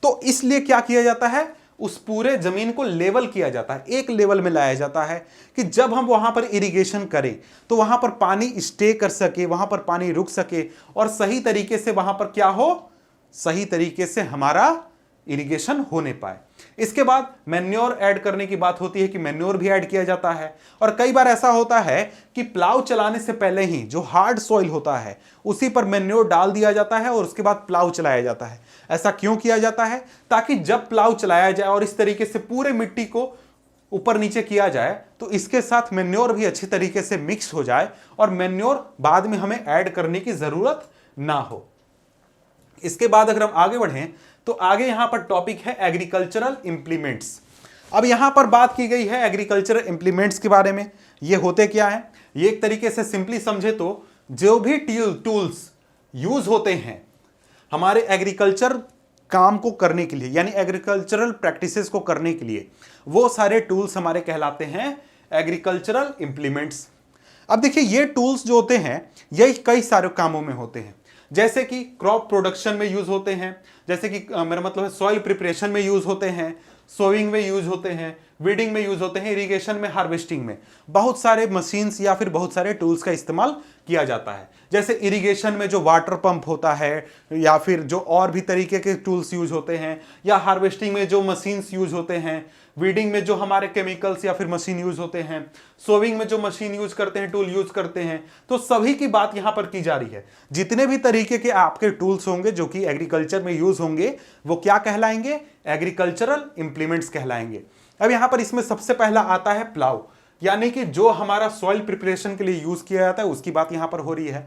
तो इसलिए क्या किया जाता है, उस पूरे जमीन को लेवल किया जाता है, एक लेवल में लाया जाता है कि जब हम वहां पर इरिगेशन करें तो वहां पर पानी स्टे कर सके, वहां पर पानी रुक सके और सही तरीके से वहां पर क्या हो, सही तरीके से हमारा इरिगेशन होने पाए। इसके बाद मैन्योर ऐड करने की बात होती है कि मैन्योर भी ऐड किया जाता है। और कई बार ऐसा होता है कि प्लाव चलाने से पहले ही जो हार्ड सॉइल होता है उसी पर मैन्योर डाल दिया जाता है और उसके बाद प्लाव चलाया जाता है। ऐसा क्यों किया जाता है? ताकि जब प्लाव चलाया जाए और इस तरीके से पूरे मिट्टी को ऊपर नीचे किया जाए तो इसके साथ मेन्योर भी अच्छी तरीके से मिक्स हो जाए और मेन्योर बाद में हमें ऐड करने की जरूरत ना हो। इसके बाद अगर हम आगे बढ़ें तो आगे यहां पर टॉपिक है एग्रीकल्चरल इंप्लीमेंट्स। अब यहां पर बात की गई है एग्रीकल्चरल इंप्लीमेंट्स के बारे में। ये होते क्या है, ये एक तरीके से सिंपली समझे तो जो भी टूल्स यूज होते हैं हमारे एग्रीकल्चर काम को करने के लिए, यानी एग्रीकल्चरल प्रैक्टिसेस को करने के लिए, वो सारे टूल्स हमारे कहलाते हैं एग्रीकल्चरल इंप्लीमेंट्स। अब देखिए ये टूल्स जो होते हैं ये कई सारे कामों में होते हैं, जैसे कि क्रॉप प्रोडक्शन में यूज होते हैं, जैसे कि मेरा मतलब है सॉइल प्रिपरेशन में यूज होते हैं, सोइंग में यूज होते हैं, वीडिंग में यूज होते हैं, इरिगेशन में, हार्वेस्टिंग में बहुत सारे मशीन्स या फिर बहुत सारे टूल्स का इस्तेमाल किया जाता है। जैसे इरिगेशन में जो वाटर पंप होता है या फिर जो और भी तरीके के टूल्स यूज होते हैं, या हार्वेस्टिंग में जो मशीन्स यूज होते हैं, वीडिंग में जो हमारे केमिकल्स या फिर मशीन यूज होते हैं, सोविंग में जो मशीन यूज करते हैं, टूल यूज करते हैं, तो सभी की बात यहां पर की जा रही है। जितने भी तरीके के आपके टूल्स होंगे जो कि एग्रीकल्चर में यूज होंगे वो क्या कहलाएंगे, एग्रीकल्चरल इंप्लीमेंट्स कहलाएंगे। अब यहां पर इसमें सबसे पहला आता है प्लाउ, यानी कि जो हमारा सॉइल प्रिपरेशन के लिए यूज किया जाता है उसकी बात यहां पर हो रही है।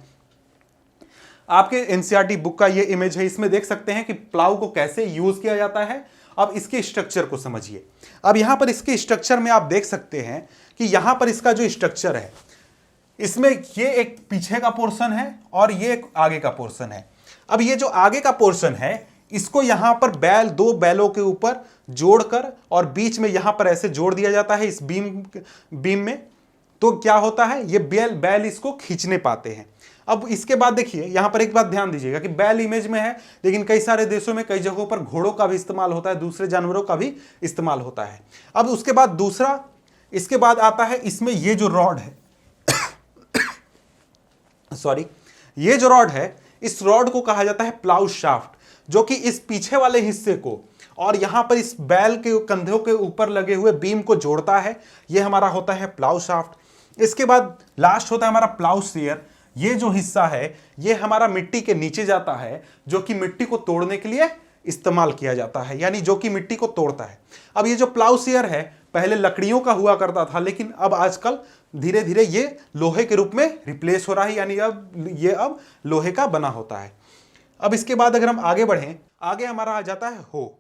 आपके एनसीईआरटी बुक का ये इमेज है, इसमें देख सकते हैं कि प्लाउ को कैसे यूज किया जाता है। अब इसके स्ट्रक्चर को समझिए। अब यहां पर इसके स्ट्रक्चर में आप देख सकते हैं कि यहां पर इसका जो स्ट्रक्चर है इसमें ये एक पीछे का पोर्शन है और ये एक आगे का पोर्शन है। अब ये जो आगे का पोर्शन है इसको यहां पर दो बैलों के ऊपर जोड़कर और बीच में यहां पर ऐसे जोड़ दिया जाता है इस बीम में। तो क्या होता है, ये बैल इसको खींचने पाते हैं। अब इसके बाद देखिए यहां पर एक बात ध्यान दीजिएगा कि बैल इमेज में है, लेकिन कई सारे देशों में कई जगहों पर घोड़ों का भी इस्तेमाल होता है, दूसरे जानवरों का भी इस्तेमाल होता है। अब उसके बाद दूसरा, इसके बाद आता है इसमें ये जो रॉड है सॉरी, ये जो रॉड है इस रॉड को कहा जाता है प्लाउ शाफ्ट, जो कि इस पीछे वाले हिस्से को और यहां पर इस बैल के कंधों के ऊपर लगे हुए बीम को जोड़ता है। यह हमारा होता है प्लाउ शाफ्ट। इसके बाद लास्ट होता है हमारा प्लाउ शेयर। ये जो हिस्सा है ये हमारा मिट्टी के नीचे जाता है, जो कि मिट्टी को तोड़ने के लिए इस्तेमाल किया जाता है, यानी जो कि मिट्टी को तोड़ता है। अब ये जो प्लाउ शेयर है पहले लकड़ियों का हुआ करता था, लेकिन अब आजकल धीरे धीरे ये लोहे के रूप में रिप्लेस हो रहा है, यानी अब लोहे का बना होता है। अब इसके बाद अगर हम आगे बढ़ें, आगे हमारा आ जाता है हो।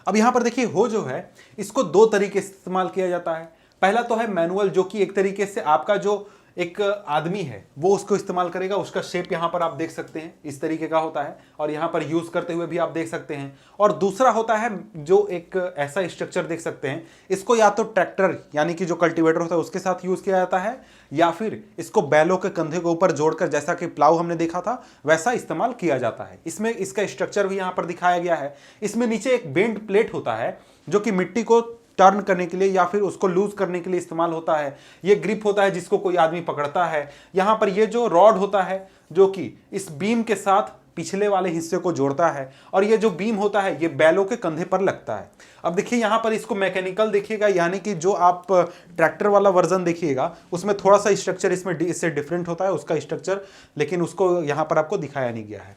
अब यहां पर देखिए हो जो है इसको दो तरीके से इस्तेमाल किया जाता है। पहला तो है मैनुअल, जो कि एक तरीके से आपका जो एक आदमी है वो उसको इस्तेमाल करेगा। उसका शेप यहां पर आप देख सकते हैं इस तरीके का होता है और यहां पर यूज करते हुए भी आप देख सकते हैं। और दूसरा होता है जो एक ऐसा स्ट्रक्चर देख सकते हैं, इसको या तो ट्रैक्टर यानी कि जो कल्टीवेटर होता है उसके साथ यूज किया जाता है, या फिर इसको बैलों के कंधे के ऊपर जोड़कर जैसा कि प्लाउ हमने देखा था वैसा इस्तेमाल किया जाता है। इसमें इसका स्ट्रक्चर भी यहां पर दिखाया गया है। इसमें नीचे एक बेंड प्लेट होता है जो कि मिट्टी को टर्न करने के लिए या फिर उसको लूज करने के लिए इस्तेमाल होता है। ये ग्रिप होता है जिसको कोई आदमी पकड़ता है। यहां पर ये जो रॉड होता है जो कि इस बीम के साथ पिछले वाले हिस्से को जोड़ता है, और ये जो बीम होता है ये बैलों के कंधे पर लगता है। अब देखिए यहां पर इसको मैकेनिकल देखिएगा, यानी कि जो आप ट्रैक्टर वाला वर्जन देखिएगा उसमें थोड़ा सा स्ट्रक्चर इससे डिफरेंट होता है उसका स्ट्रक्चर, लेकिन उसको यहां पर आपको दिखाया नहीं गया है।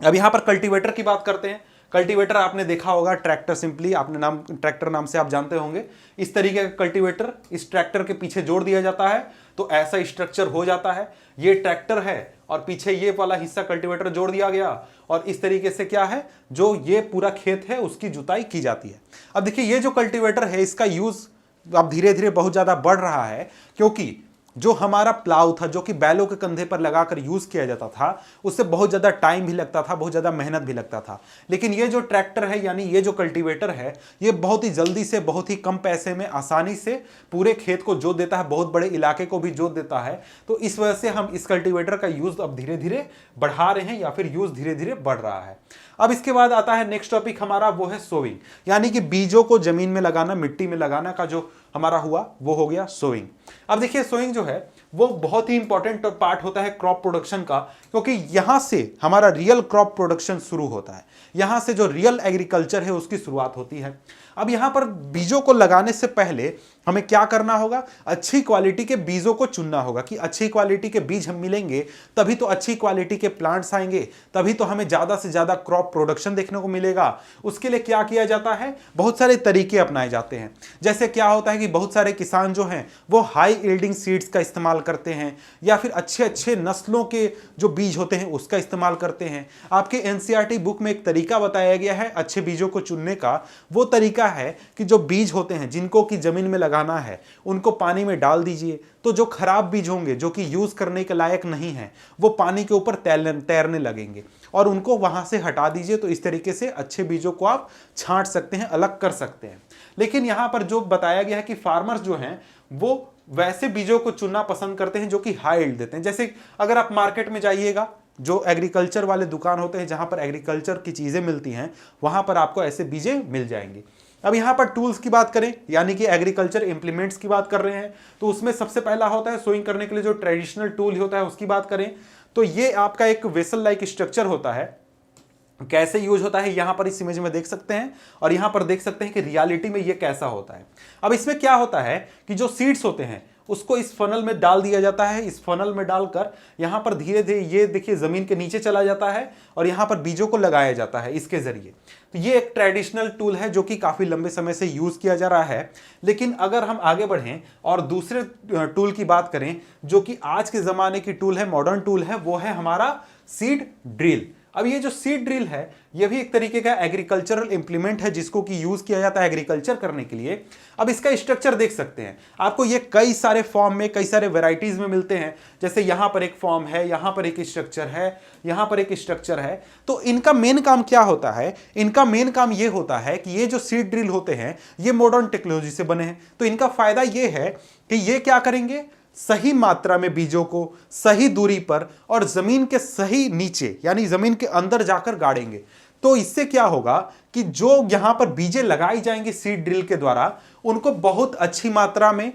अब यहां पर कल्टीवेटर की बात करते हैं। कल्टीवेटर आपने देखा होगा, ट्रैक्टर सिंपली आपने ट्रैक्टर नाम से आप जानते होंगे। इस तरीके का कल्टीवेटर इस ट्रैक्टर के पीछे जोड़ दिया जाता है तो ऐसा स्ट्रक्चर हो जाता है। ये ट्रैक्टर है और पीछे ये वाला हिस्सा कल्टीवेटर जोड़ दिया गया, और इस तरीके से क्या है जो ये पूरा खेत है उसकी जुताई की जाती है। अब देखिए ये जो कल्टीवेटर है इसका यूज अब धीरे धीरे बहुत ज्यादा बढ़ रहा है, क्योंकि जो हमारा प्लाउ था जो कि बैलों के कंधे पर लगाकर यूज किया जाता था उससे बहुत ज्यादा टाइम भी लगता था, बहुत ज्यादा मेहनत भी लगता था। लेकिन ये जो ट्रैक्टर है यानी ये जो कल्टीवेटर है ये बहुत ही जल्दी से बहुत ही कम पैसे में आसानी से पूरे खेत को जोत देता है, बहुत बड़े इलाके को भी जोत देता है। तो इस वजह से हम इस कल्टीवेटर का यूज अब धीरे धीरे बढ़ा रहे हैं या फिर यूज धीरे धीरे बढ़ रहा है। अब इसके बाद आता है नेक्स्ट टॉपिक हमारा, वो है सोइंग, यानी कि बीजों को जमीन में लगाना, मिट्टी में लगाना का जो हमारा हुआ वो हो गया सोइंग। अब देखिए सोइंग जो है वो बहुत ही इंपॉर्टेंट पार्ट होता है क्रॉप प्रोडक्शन का, क्योंकि यहां से हमारा रियल क्रॉप प्रोडक्शन शुरू होता है, यहां से जो रियल एग्रीकल्चर है उसकी शुरुआत होती है। अब यहां पर बीजों को लगाने से पहले हमें क्या करना होगा, अच्छी क्वालिटी के बीजों को चुनना होगा कि अच्छी क्वालिटी के बीज हम मिलेंगे तभी तो अच्छी क्वालिटी के प्लांट्स आएंगे, तभी तो हमें ज्यादा से ज्यादा क्रॉप प्रोडक्शन देखने को मिलेगा। उसके लिए क्या किया जाता है, बहुत सारे तरीके अपनाए जाते हैं। जैसे क्या होता है कि बहुत सारे किसान जो हैं वो हाई यील्डिंग सीड्स का इस्तेमाल करते हैं या फिर अच्छे अच्छे नस्लों के जो बीज होते हैं उसका इस्तेमाल करते हैं। आपके एनसीईआरटी बुक में एक तरीका बताया गया है अच्छे बीजों को चुनने का। वो तरीका है कि जो बीज होते हैं जिनको कि जमीन में लगाना है उनको पानी में डाल दीजिए, तो जो खराब बीज होंगे जो कि यूज करने के लायक नहीं है वो पानी के ऊपर तैरने लगेंगे और उनको वहां से हटा दीजिए। तो इस तरीके से अच्छे बीजों को आप छांट सकते हैं, अलग कर सकते हैं। लेकिन यहां पर जो बताया गया है कि फार्मर्स जो हैं वो वैसे बीजों को चुनना पसंद करते हैं जो कि हाई यील्ड देते हैं। जैसे अगर आप मार्केट में जाइएगा, जो एग्रीकल्चर वाले दुकान होते हैं जहां पर एग्रीकल्चर की चीजें मिलती हैं वहां पर आपको ऐसे बीजें मिल जाएंगे। अब यहां पर टूल्स की बात करें यानी कि एग्रीकल्चर इंप्लीमेंट्स की बात कर रहे हैं, तो उसमें सबसे पहला होता है सोइंग करने के लिए जो ट्रेडिशनल टूल होता है उसकी बात करें तो ये आपका एक वेसल लाइक स्ट्रक्चर होता है। कैसे यूज होता है यहां पर इस इमेज में देख सकते हैं और यहां पर देख सकते हैं कि रियलिटी में ये कैसा होता है। अब इसमें क्या होता है कि जो सीड्स होते हैं उसको इस फनल में डाल दिया जाता है। इस फनल में डालकर यहां पर धीरे धीरे ये देखिए जमीन के नीचे चला जाता है और यहां पर बीजों को लगाया जाता है इसके जरिए। तो ये एक ट्रेडिशनल टूल है जो कि काफी लंबे समय से यूज किया जा रहा है। लेकिन अगर हम आगे बढ़ें और दूसरे टूल की बात करें जो कि आज के जमाने की टूल है, मॉडर्न टूल है, वो है हमारा सीड ड्रिल। अब ये जो सीड ड्रिल है ये भी एक तरीके का एग्रीकल्चरल इंप्लीमेंट है जिसको कि यूज किया जाता है एग्रीकल्चर करने के लिए। अब इसका स्ट्रक्चर देख सकते हैं, आपको ये कई सारे फॉर्म में कई सारे वेराइटीज में मिलते हैं। जैसे यहां पर एक फॉर्म है, यहां पर एक स्ट्रक्चर है, यहां पर एक स्ट्रक्चर है। तो इनका मेन काम क्या होता है, इनका मेन काम ये होता है कि ये जो सीड ड्रिल होते हैं ये मॉडर्न टेक्नोलॉजी से बने हैं। तो इनका फायदा ये है कि ये क्या करेंगे, सही मात्रा में बीजों को सही दूरी पर और जमीन के सही नीचे यानी जमीन के अंदर जाकर गाड़ेंगे। तो इससे क्या होगा कि जो यहां पर बीजें लगाई जाएंगी सीड ड्रिल के द्वारा उनको बहुत अच्छी मात्रा में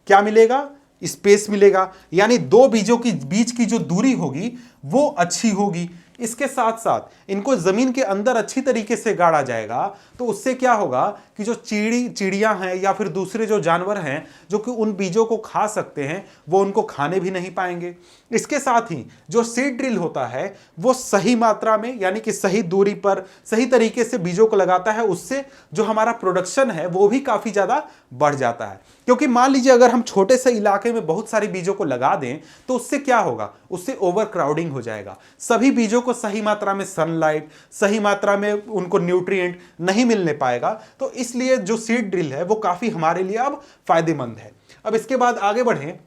क्या मिलेगा, स्पेस मिलेगा, यानी दो बीजों की बीच की जो दूरी होगी वो अच्छी होगी। इसके साथ साथ इनको जमीन के अंदर अच्छी तरीके से गाड़ा जाएगा। तो उससे क्या होगा कि जो चिड़ियां हैं या फिर दूसरे जो जानवर हैं जो कि उन बीजों को खा सकते हैं वो उनको खाने भी नहीं पाएंगे। इसके साथ ही जो सीड ड्रिल होता है वो सही मात्रा में यानी कि सही दूरी पर सही तरीके से बीजों को लगाता है, उससे जो हमारा प्रोडक्शन है वो भी काफी ज्यादा बढ़ जाता है। क्योंकि मान लीजिए अगर हम छोटे से इलाके में बहुत सारे बीजों को लगा दें तो उससे क्या होगा, उससे ओवर क्राउडिंग हो जाएगा। सभी बीजों को सही मात्रा में सनलाइट, सही मात्रा में उनको न्यूट्रिएंट नहीं मिलने पाएगा। तो इसलिए जो सीड ड्रिल है वो काफी हमारे लिए अब फायदेमंद है। अब इसके बाद आगे बढ़ें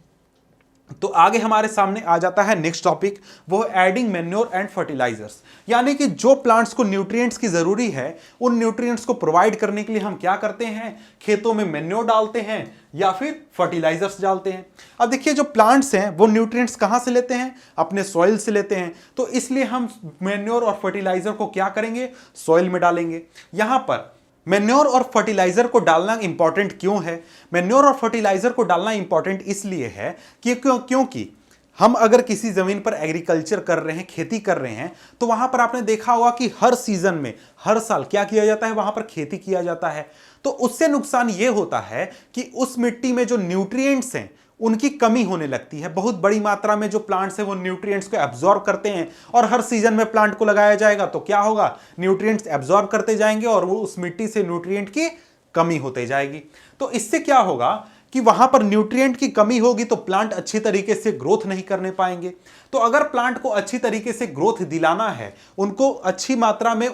तो आगे हमारे सामने आ जाता है नेक्स्ट टॉपिक, वो एडिंग मैन्योर एंड फर्टिलाइजर्स। यानी कि जो प्लांट्स को न्यूट्रिएंट्स की जरूरी है उन न्यूट्रिएंट्स को प्रोवाइड करने के लिए हम क्या करते हैं, खेतों में मैन्योर डालते हैं या फिर फर्टिलाइजर्स डालते हैं। अब देखिए जो प्लांट्स हैं वो न्यूट्रिएंट्स कहां से लेते हैं, अपने सॉइल से लेते हैं। तो इसलिए हम मैन्योर और फर्टिलाइजर को क्या करेंगे, सॉइल में डालेंगे। यहां पर मैन्योर और फर्टिलाइजर को डालना इंपॉर्टेंट क्यों है, मैन्योर और फर्टिलाइजर को डालना इंपॉर्टेंट इसलिए है कि क्योंकि हम अगर किसी जमीन पर एग्रीकल्चर कर रहे हैं, खेती कर रहे हैं, तो वहां पर आपने देखा होगा कि हर सीजन में हर साल क्या किया जाता है, वहां पर खेती किया जाता है। तो उससे नुकसान यह होता है कि उस मिट्टी में जो न्यूट्रिएंट्स हैं उनकी कमी होने लगती है। बहुत बड़ी मात्रा में जो प्लांट्स हैं वो न्यूट्रिएंट्स को एब्जॉर्ब करते हैं और हर सीजन में प्लांट को लगाया जाएगा तो क्या होगा, न्यूट्रिएंट्स एब्जॉर्ब करते जाएंगे और वो उस मिट्टी से न्यूट्रिएंट की कमी होते जाएगी। तो इससे क्या होगा कि वहां पर न्यूट्रिएंट की कमी होगी तो प्लांट अच्छी तरीके से ग्रोथ नहीं करने पाएंगे। तो अगर प्लांट को अच्छी तरीके से ग्रोथ दिलाना है, उनको अच्छी मात्रा में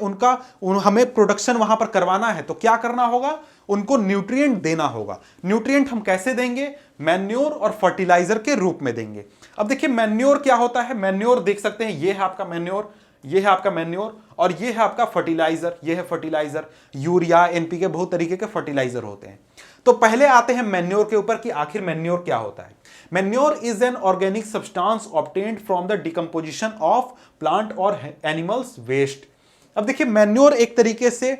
हमें प्रोडक्शन वहां पर करवाना है, तो क्या करना होगा, उनको न्यूट्रिएंट देना होगा। न्यूट्रिएंट हम कैसे देंगे, मैन्योर और फर्टिलाइजर के रूप में देंगे। अब देखिए मैन्योर क्या होता है, मैन्योर देख सकते हैं, ये है आपका मैन्योर, ये है आपका मैन्योर और ये है आपका फर्टिलाइजर, ये है फर्टिलाइजर। यूरिया, एनपीके बहुत तरीके के फर्टिलाइजर होते हैं। तो पहले आते हैं मैन्योर के ऊपर कि आखिर मैन्योर क्या होता है। Manure is an organic substance obtained from the decomposition of plant और एनिमल्स वेस्ट। अब देखिए मैन्योर एक तरीके से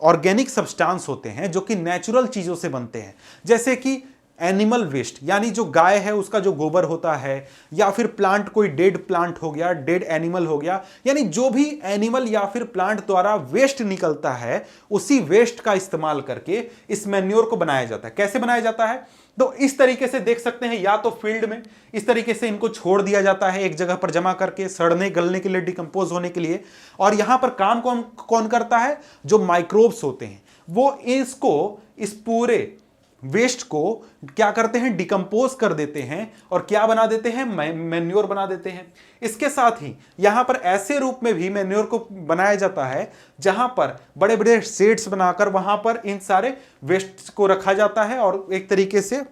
ऑर्गेनिक सब्सटेंस होते हैं जो कि नेचुरल चीजों से बनते हैं। जैसे कि एनिमल वेस्ट, यानी जो गाय है उसका जो गोबर होता है, या फिर प्लांट, कोई डेड प्लांट हो गया, डेड एनिमल हो गया, यानी जो भी एनिमल या फिर प्लांट द्वारा वेस्ट निकलता है, उसी वेस्ट का इस्तेमाल करके इस मैन्योर को बनाया जाता है। कैसे बनाया जाता है? तो इस तरीके से देख सकते हैं, या तो फील्ड में इस तरीके से इनको छोड़ दिया जाता है एक जगह पर जमा करके, सड़ने गलने के लिए, डिकम्पोज होने के लिए। और यहां पर काम कौन कौन करता है? जो माइक्रोब्स होते हैं वो इसको, इस पूरे वेस्ट को क्या करते हैं? डिकम्पोज कर देते हैं और क्या बना देते हैं? मैन्योर बना देते हैं। इसके साथ ही यहां पर ऐसे रूप में भी मैन्योर को बनाया जाता है जहां पर बड़े बड़े शेड्स बनाकर वहां पर इन सारे वेस्ट को रखा जाता है और एक तरीके से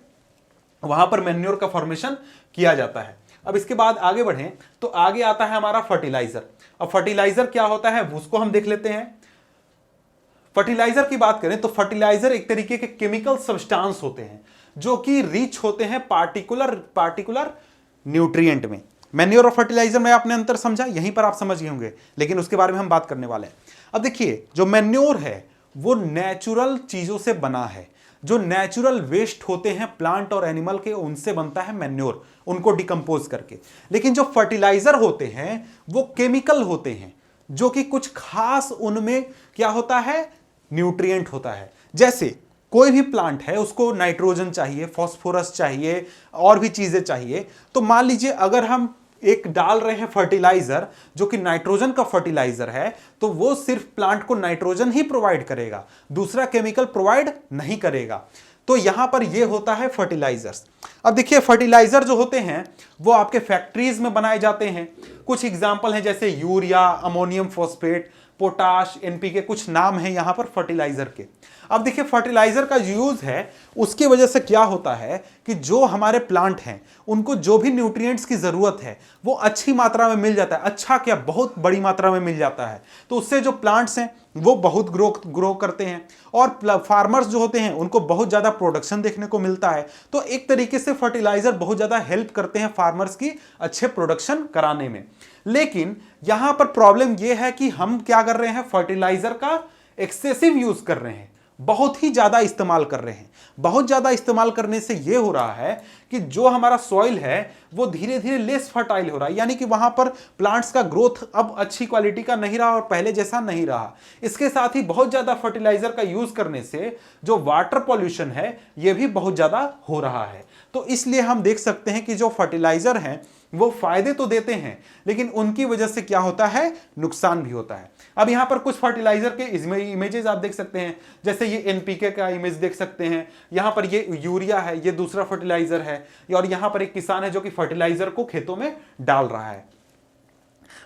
वहां पर मैन्योर का फॉर्मेशन किया जाता है। अब इसके बाद आगे बढ़ें तो आगे आता है हमारा फर्टिलाइजर। अब फर्टिलाइजर क्या होता है उसको हम देख लेते हैं। फर्टिलाइजर की बात करें तो फर्टिलाइजर एक तरीके के केमिकल सब्सटेंस होते हैं जो कि रिच होते हैं पार्टिकुलर न्यूट्रिएंट में। मैन्योर और फर्टिलाइजर में आपने अंतर समझा, यहीं पर आप समझ गए होंगे, लेकिन उसके बारे में हम बात करने वाले हैं। अब देखिए, जो मैन्योर है वो नेचुरल चीजों से बना है। जो नेचुरल वेस्ट होते हैं प्लांट और एनिमल के, उनसे बनता है मैन्योर, उनको डिकम्पोज करके। लेकिन जो फर्टिलाइजर होते हैं वो केमिकल होते हैं, जो कि कुछ खास उनमें क्या होता है? न्यूट्रिएंट होता है। जैसे कोई भी प्लांट है उसको नाइट्रोजन चाहिए, फास्फोरस चाहिए, और भी चीजें चाहिए। तो मान लीजिए अगर हम एक डाल रहे हैं फर्टिलाइजर जो कि नाइट्रोजन का फर्टिलाइजर है, तो वो सिर्फ प्लांट को नाइट्रोजन ही प्रोवाइड करेगा, दूसरा केमिकल प्रोवाइड नहीं करेगा। तो यहां पर ये होता है फर्टिलाइजर्स। अब देखिए, फर्टिलाइजर जो होते हैं वो आपके फैक्ट्रीज में बनाए जाते हैं। कुछ एग्जांपल हैं जैसे urea, ammonium phosphate, potash, NPK, कुछ नाम है यहां पर फर्टिलाइजर के। अब देखिए, फर्टिलाइजर का यूज है, उसकी वजह से क्या होता है कि जो हमारे प्लांट हैं उनको जो भी न्यूट्रिएंट्स की जरूरत है वो अच्छी मात्रा में मिल जाता है। अच्छा क्या, बहुत बड़ी मात्रा में मिल जाता है। तो उससे जो प्लांट्स हैं वो बहुत ग्रो करते हैं और फार्मर्स जो होते हैं उनको बहुत ज्यादा प्रोडक्शन देखने को मिलता है। तो एक तरीके से फर्टिलाइजर बहुत ज्यादा हेल्प करते हैं फार्मर्स की अच्छे प्रोडक्शन कराने में। लेकिन यहां पर प्रॉब्लम यह है कि हम क्या कर रहे हैं? फर्टिलाइजर का एक्सेसिव यूज कर रहे हैं, बहुत ही ज्यादा इस्तेमाल कर रहे हैं। बहुत ज्यादा इस्तेमाल करने से यह हो रहा है कि जो हमारा सॉइल है वो धीरे धीरे लेस फर्टाइल हो रहा है, यानी कि वहां पर प्लांट्स का ग्रोथ अब अच्छी क्वालिटी का नहीं रहा और पहले जैसा नहीं रहा। इसके साथ ही बहुत ज्यादा फर्टिलाइजर का यूज करने से जो वाटर पॉल्यूशन है यह भी बहुत ज्यादा हो रहा है। तो इसलिए हम देख सकते हैं कि जो फर्टिलाइजर हैं वो फायदे तो देते हैं, लेकिन उनकी वजह से क्या होता है? नुकसान भी होता है। अब यहां पर कुछ फर्टिलाइजर के इमेजेस आप देख सकते हैं, जैसे ये एनपीके का इमेज देख सकते हैं, यहां पर ये यूरिया है, ये दूसरा फर्टिलाइजर है, और यहां पर एक किसान है जो कि फर्टिलाइजर को खेतों में डाल रहा है।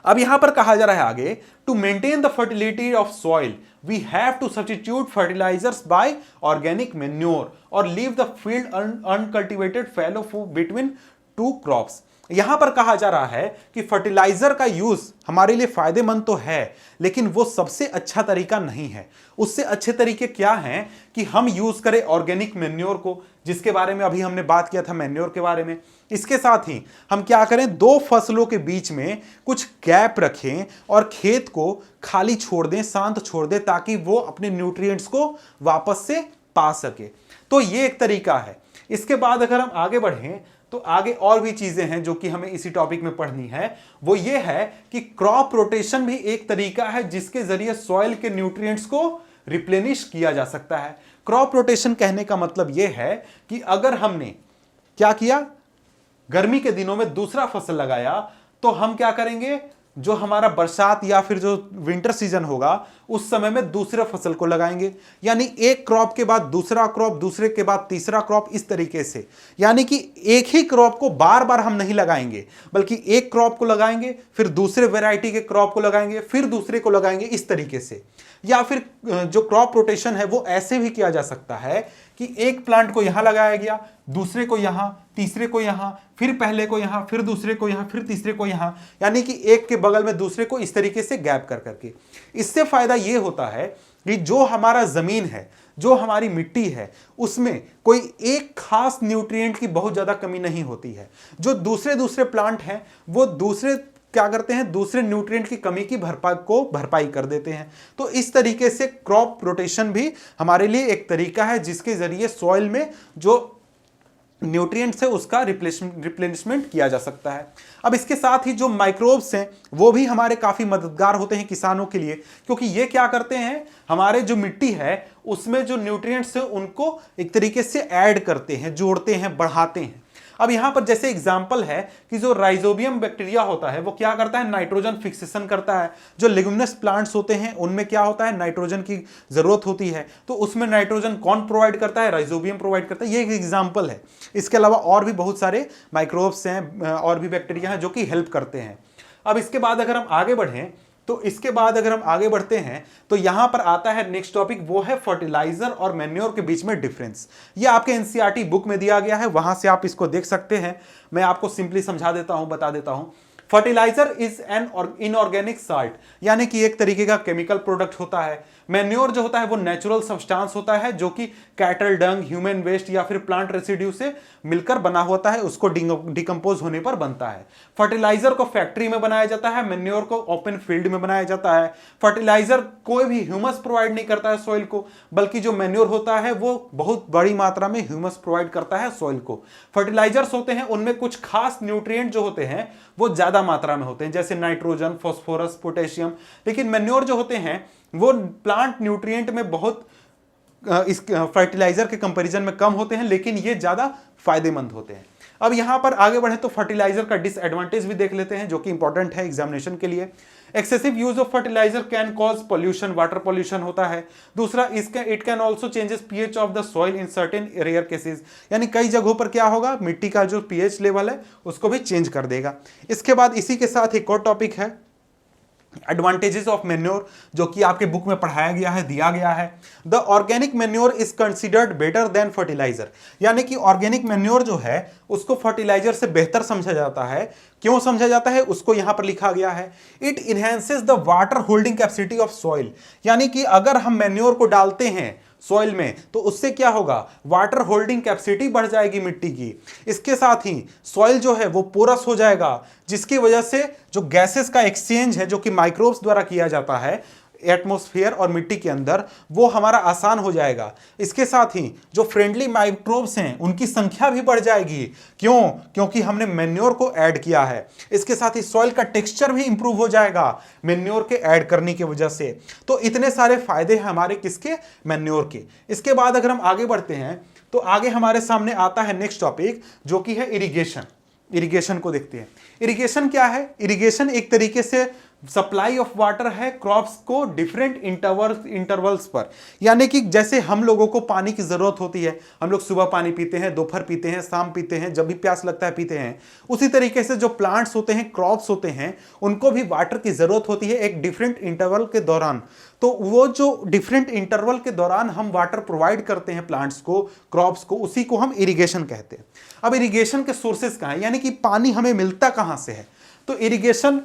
अब यहां पर कहा जा रहा है आगे, to maintain the fertility of soil we have to substitute fertilizers by organic manure और leave the field uncultivated fallow between two crops. यहां पर कहा जा रहा है कि फर्टिलाइजर का यूज हमारे लिए फायदेमंद तो है, लेकिन वो सबसे अच्छा तरीका नहीं है। उससे अच्छे तरीके क्या हैं कि हम यूज करें ऑर्गेनिक मैन्योर को, जिसके बारे में अभी हमने बात किया था मैन्योर के बारे में। इसके साथ ही हम क्या करें? दो फसलों के बीच में कुछ गैप रखें और खेत को खाली छोड़ दें, शांत छोड़ दें, ताकि वो अपने न्यूट्रिएंट्स को वापस से पा सके। तो ये एक तरीका है। इसके बाद अगर हम आगे बढ़ें तो आगे और भी चीजें हैं जो कि हमें इसी टॉपिक में पढ़नी है। वो ये है कि क्रॉप रोटेशन भी एक तरीका है जिसके जरिए सॉइल के न्यूट्रिएंट्स को रिप्लेनिश किया जा सकता है। क्रॉप रोटेशन कहने का मतलब यह है कि अगर हमने क्या किया, गर्मी के दिनों में दूसरा फसल लगाया, तो हम क्या करेंगे? जो हमारा बरसात या फिर जो विंटर सीजन होगा उस समय में दूसरे फसल को लगाएंगे, यानी एक क्रॉप के बाद दूसरा क्रॉप, दूसरे के बाद तीसरा क्रॉप, इस तरीके से। यानी कि एक ही क्रॉप को बार बार हम नहीं लगाएंगे, बल्कि एक क्रॉप को लगाएंगे, फिर दूसरे वैरायटी के क्रॉप को लगाएंगे, फिर दूसरे को लगाएंगे, इस तरीके से। या फिर जो क्रॉप रोटेशन है वो ऐसे भी किया जा सकता है कि एक प्लांट को यहां लगाया गया, दूसरे को यहां, तीसरे को यहां, फिर पहले को यहां, फिर दूसरे को यहां, फिर तीसरे को यहां, यानी कि एक के बगल में दूसरे को, इस तरीके से गैप कर करके। इससे फायदा यह होता है कि जो हमारा जमीन है, जो हमारी मिट्टी है, उसमें कोई एक खास न्यूट्रिएंट की बहुत ज्यादा कमी नहीं होती है। जो दूसरे दूसरे प्लांट हैं वो दूसरे क्या करते हैं? दूसरे न्यूट्रिएंट की कमी की भरपाई कर देते हैं। तो इस तरीके से क्रॉप रोटेशन भी हमारे लिए एक तरीका है जिसके जरिए सॉइल में जो न्यूट्रिएंट से उसका रिप्लेनिशमेंट किया जा सकता है। अब इसके साथ ही जो माइक्रोब्स हैं वो भी हमारे काफ़ी मददगार होते हैं किसानों के लिए, क्योंकि ये क्या करते हैं, हमारे जो मिट्टी है उसमें जो न्यूट्रिएंट्स हैं उनको एक तरीके से ऐड करते हैं, जोड़ते हैं, बढ़ाते हैं। अब यहां पर जैसे एग्जांपल है कि जो राइजोबियम बैक्टीरिया होता है वो क्या करता है, नाइट्रोजन फिक्सेशन करता है। जो लिग्यूमिनस प्लांट्स होते हैं उनमें क्या होता है, नाइट्रोजन की जरूरत होती है, तो उसमें नाइट्रोजन कौन प्रोवाइड करता है, राइजोबियम प्रोवाइड करता है। ये एक एग्जांपल है। इसके अलावा और भी बहुत सारे माइक्रोब्स हैं और भी बैक्टीरिया हैं जो कि हेल्प करते हैं। अब इसके बाद अगर हम आगे बढ़ें तो इसके बाद अगर हम आगे बढ़ते हैं तो यहां पर आता है नेक्स्ट टॉपिक, वो है फर्टिलाइजर और मैन्योर के बीच में डिफरेंस। ये आपके एनसीईआरटी बुक में दिया गया है, वहां से आप इसको देख सकते हैं। मैं आपको सिंपली समझा देता हूं, बता देता हूं। Fertilizer is an inorganic salt, यानी कि एक तरीके का केमिकल प्रोडक्ट होता है। मैन्योर जो होता है वो नेचुरल सब्सटेंस होता है जो कि कैटल डंग, ह्यूमन वेस्ट या फिर प्लांट रेसिड्यू से मिलकर बना होता है, उसको डिकम्पोज होने पर बनता है। फर्टिलाइजर को फैक्ट्री में बनाया जाता है, मैन्योर को ओपन फील्ड में बनाया जाता है। फर्टिलाइजर कोई भी ह्यूमस प्रोवाइड नहीं करता है सॉइल को, बल्कि जो मैन्योर होता है वो बहुत बड़ी मात्रा में ह्यूमस प्रोवाइड करता है सॉइल को। फर्टिलाइजर्स होते हैं उनमें कुछ खास न्यूट्रिएंट जो होते हैं वो ज्यादा मात्रा में होते हैं, जैसे नाइट्रोजन, फास्फोरस, पोटेशियम। लेकिन मैन्योर जो होते हैं वो प्लांट न्यूट्रिएंट में बहुत इस फर्टिलाइजर के कंपैरिजन में कम होते हैं, लेकिन ये ज्यादा फायदेमंद होते हैं। अब यहां पर आगे बढ़े तो फर्टिलाइजर का डिसएडवांटेज भी देख लेते हैं जो कि इंपॉर्टेंट है एग्जामिनेशन के लिए। Excessive use of fertilizer can cause pollution, water pollution होता है। दूसरा, इसका it can also changes pH of the soil in certain rare cases, यानी कई जगहों पर क्या होगा, मिट्टी का जो पीएच लेवल है उसको भी चेंज कर देगा। इसके बाद इसी के साथ एक और टॉपिक है एडवांटेजेस ऑफ मैन्योर, जो कि आपके बुक में पढ़ाया गया है, दिया गया है। The organic manure is considered better than fertilizer, यानी कि ऑर्गेनिक मैन्योर जो है उसको फर्टिलाइजर से बेहतर समझा जाता है। क्यों समझा जाता है उसको यहां पर लिखा गया है, it enhances the water holding capacity of soil, यानी कि अगर हम मैन्योर को डालते हैं सॉइल में तो उससे क्या होगा, वाटर होल्डिंग कैपेसिटी बढ़ जाएगी मिट्टी की। इसके साथ ही सॉइल जो है वो पोरस हो जाएगा, जिसकी वजह से जो गैसेस का एक्सचेंज है जो कि माइक्रोब्स द्वारा किया जाता है एटमॉस्फेयर और मिट्टी के अंदर, वो हमारा आसान हो जाएगा। इसके साथ ही जो फ्रेंडली माइक्रोब्स हैं उनकी संख्या भी बढ़ जाएगी। क्यों? क्योंकि हमने मैन्योर को ऐड किया है। इसके साथ ही सॉइल का टेक्सचर भी इंप्रूव हो जाएगा मैन्योर के ऐड करने की वजह से। तो इतने सारे फायदे हैं हमारे किसके, मैन्योर के। इसके बाद अगर हम आगे बढ़ते हैं तो आगे हमारे सामने आता है नेक्स्ट टॉपिक जो कि है इरिगेशन। इरिगेशन को देखते हैं। इरिगेशन क्या है? इरिगेशन एक तरीके से सप्लाई ऑफ वाटर है क्रॉप्स को डिफरेंट इंटरवल्स पर, यानी कि जैसे हम लोगों को पानी की जरूरत होती है, हम लोग सुबह पानी पीते हैं, दोपहर पीते हैं, शाम पीते हैं, जब भी प्यास लगता है पीते हैं, उसी तरीके से जो प्लांट्स होते हैं, क्रॉप्स होते हैं, उनको भी वाटर की जरूरत होती है एक डिफरेंट इंटरवल के दौरान। तो वो जो डिफरेंट इंटरवल के दौरान हम वाटर प्रोवाइड करते हैं प्लांट्स को, क्रॉप्स को, उसी को हम इरिगेशन कहते हैं। अब इरिगेशन के सोर्सेज कहाँ हैं, यानी कि पानी हमें मिलता कहाँ से है? तो इरिगेशन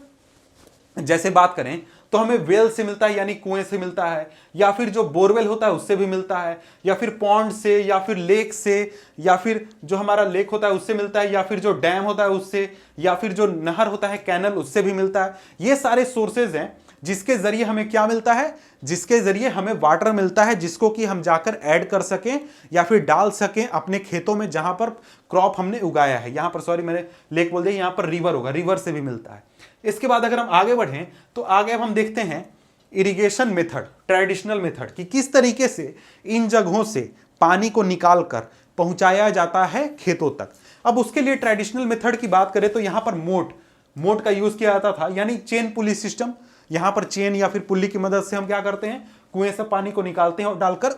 जैसे बात करें तो हमें वेल से मिलता है, यानी कुएं से मिलता है, या फिर जो बोरवेल होता है उससे भी मिलता है, या फिर पॉन्ड से, या फिर लेक से, या फिर जो हमारा लेक होता है उससे मिलता है, या फिर जो डैम होता है उससे, या फिर जो नहर होता है, कैनल, उससे भी मिलता है। ये सारे सोर्सेज हैं जिसके जरिए हमें क्या मिलता है, जिसके जरिए हमें वाटर मिलता है, जिसको कि हम जाकर ऐड कर सकें या फिर डाल सकें अपने खेतों में जहां पर क्रॉप हमने उगाया है। यहां पर सॉरी मैंने लेक बोल दिया, यहां पर रिवर होगा, रिवर से भी मिलता है। इसके बाद अगर हम आगे बढ़ें तो आगे अब हम देखते हैं इरिगेशन मेथड, ट्रेडिशनल मेथड, कि किस तरीके से इन जगहों से पानी को निकाल कर पहुंचाया जाता है खेतों तक। अब उसके लिए ट्रेडिशनल मेथड की बात करें तो यहां पर मोट का यूज किया जाता था, यानी चेन पुली सिस्टम। यहां पर चेन या फिर पुल्ली की मदद से हम क्या करते हैं, कुएं से पानी को निकालते हैं और डालकर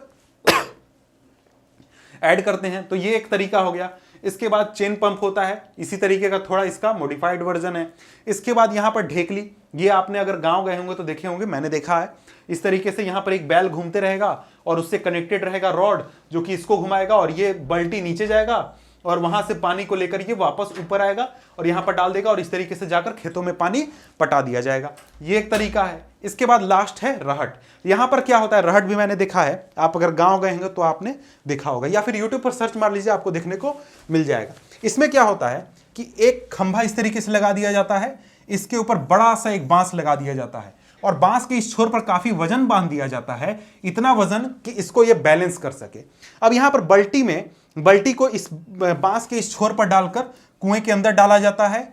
ऐड करते हैं। तो ये एक तरीका हो गया। इसके बाद चेन पंप होता है, इसी तरीके का थोड़ा इसका मॉडिफाइड वर्जन है। इसके बाद यहां पर ढेकली, ये आपने अगर गांव गए होंगे तो देखे होंगे, मैंने देखा है। इस तरीके से यहां पर एक बैल घूमते रहेगा और उससे कनेक्टेड रहेगा रॉड जो कि इसको घुमाएगा और ये बाल्टी नीचे जाएगा और वहां से पानी को लेकर ये वापस ऊपर आएगा और यहां पर डाल देगा और इस तरीके से जाकर खेतों में पानी पटा दिया जाएगा। ये एक तरीका है। इसके बाद लास्ट है रहट। यहां पर क्या होता है, रहट भी मैंने देखा है, आप अगर गांव गए होंगे तो आपने देखा होगा, या फिर यूट्यूब पर सर्च मार लीजिए, आपको देखने को मिल जाएगा। इसमें क्या होता है कि एक खंभा इस तरीके से लगा दिया जाता है, इसके ऊपर बड़ा सा एक बांस लगा दिया जाता है और बांस के इस छोर पर काफी वजन बांध दिया जाता है, इतना वजन कि इसको ये बैलेंस कर सके। अब यहां पर बाल्टी में बाल्टी को इस बांस के इस छोर पर डालकर कुएं के अंदर डाला जाता है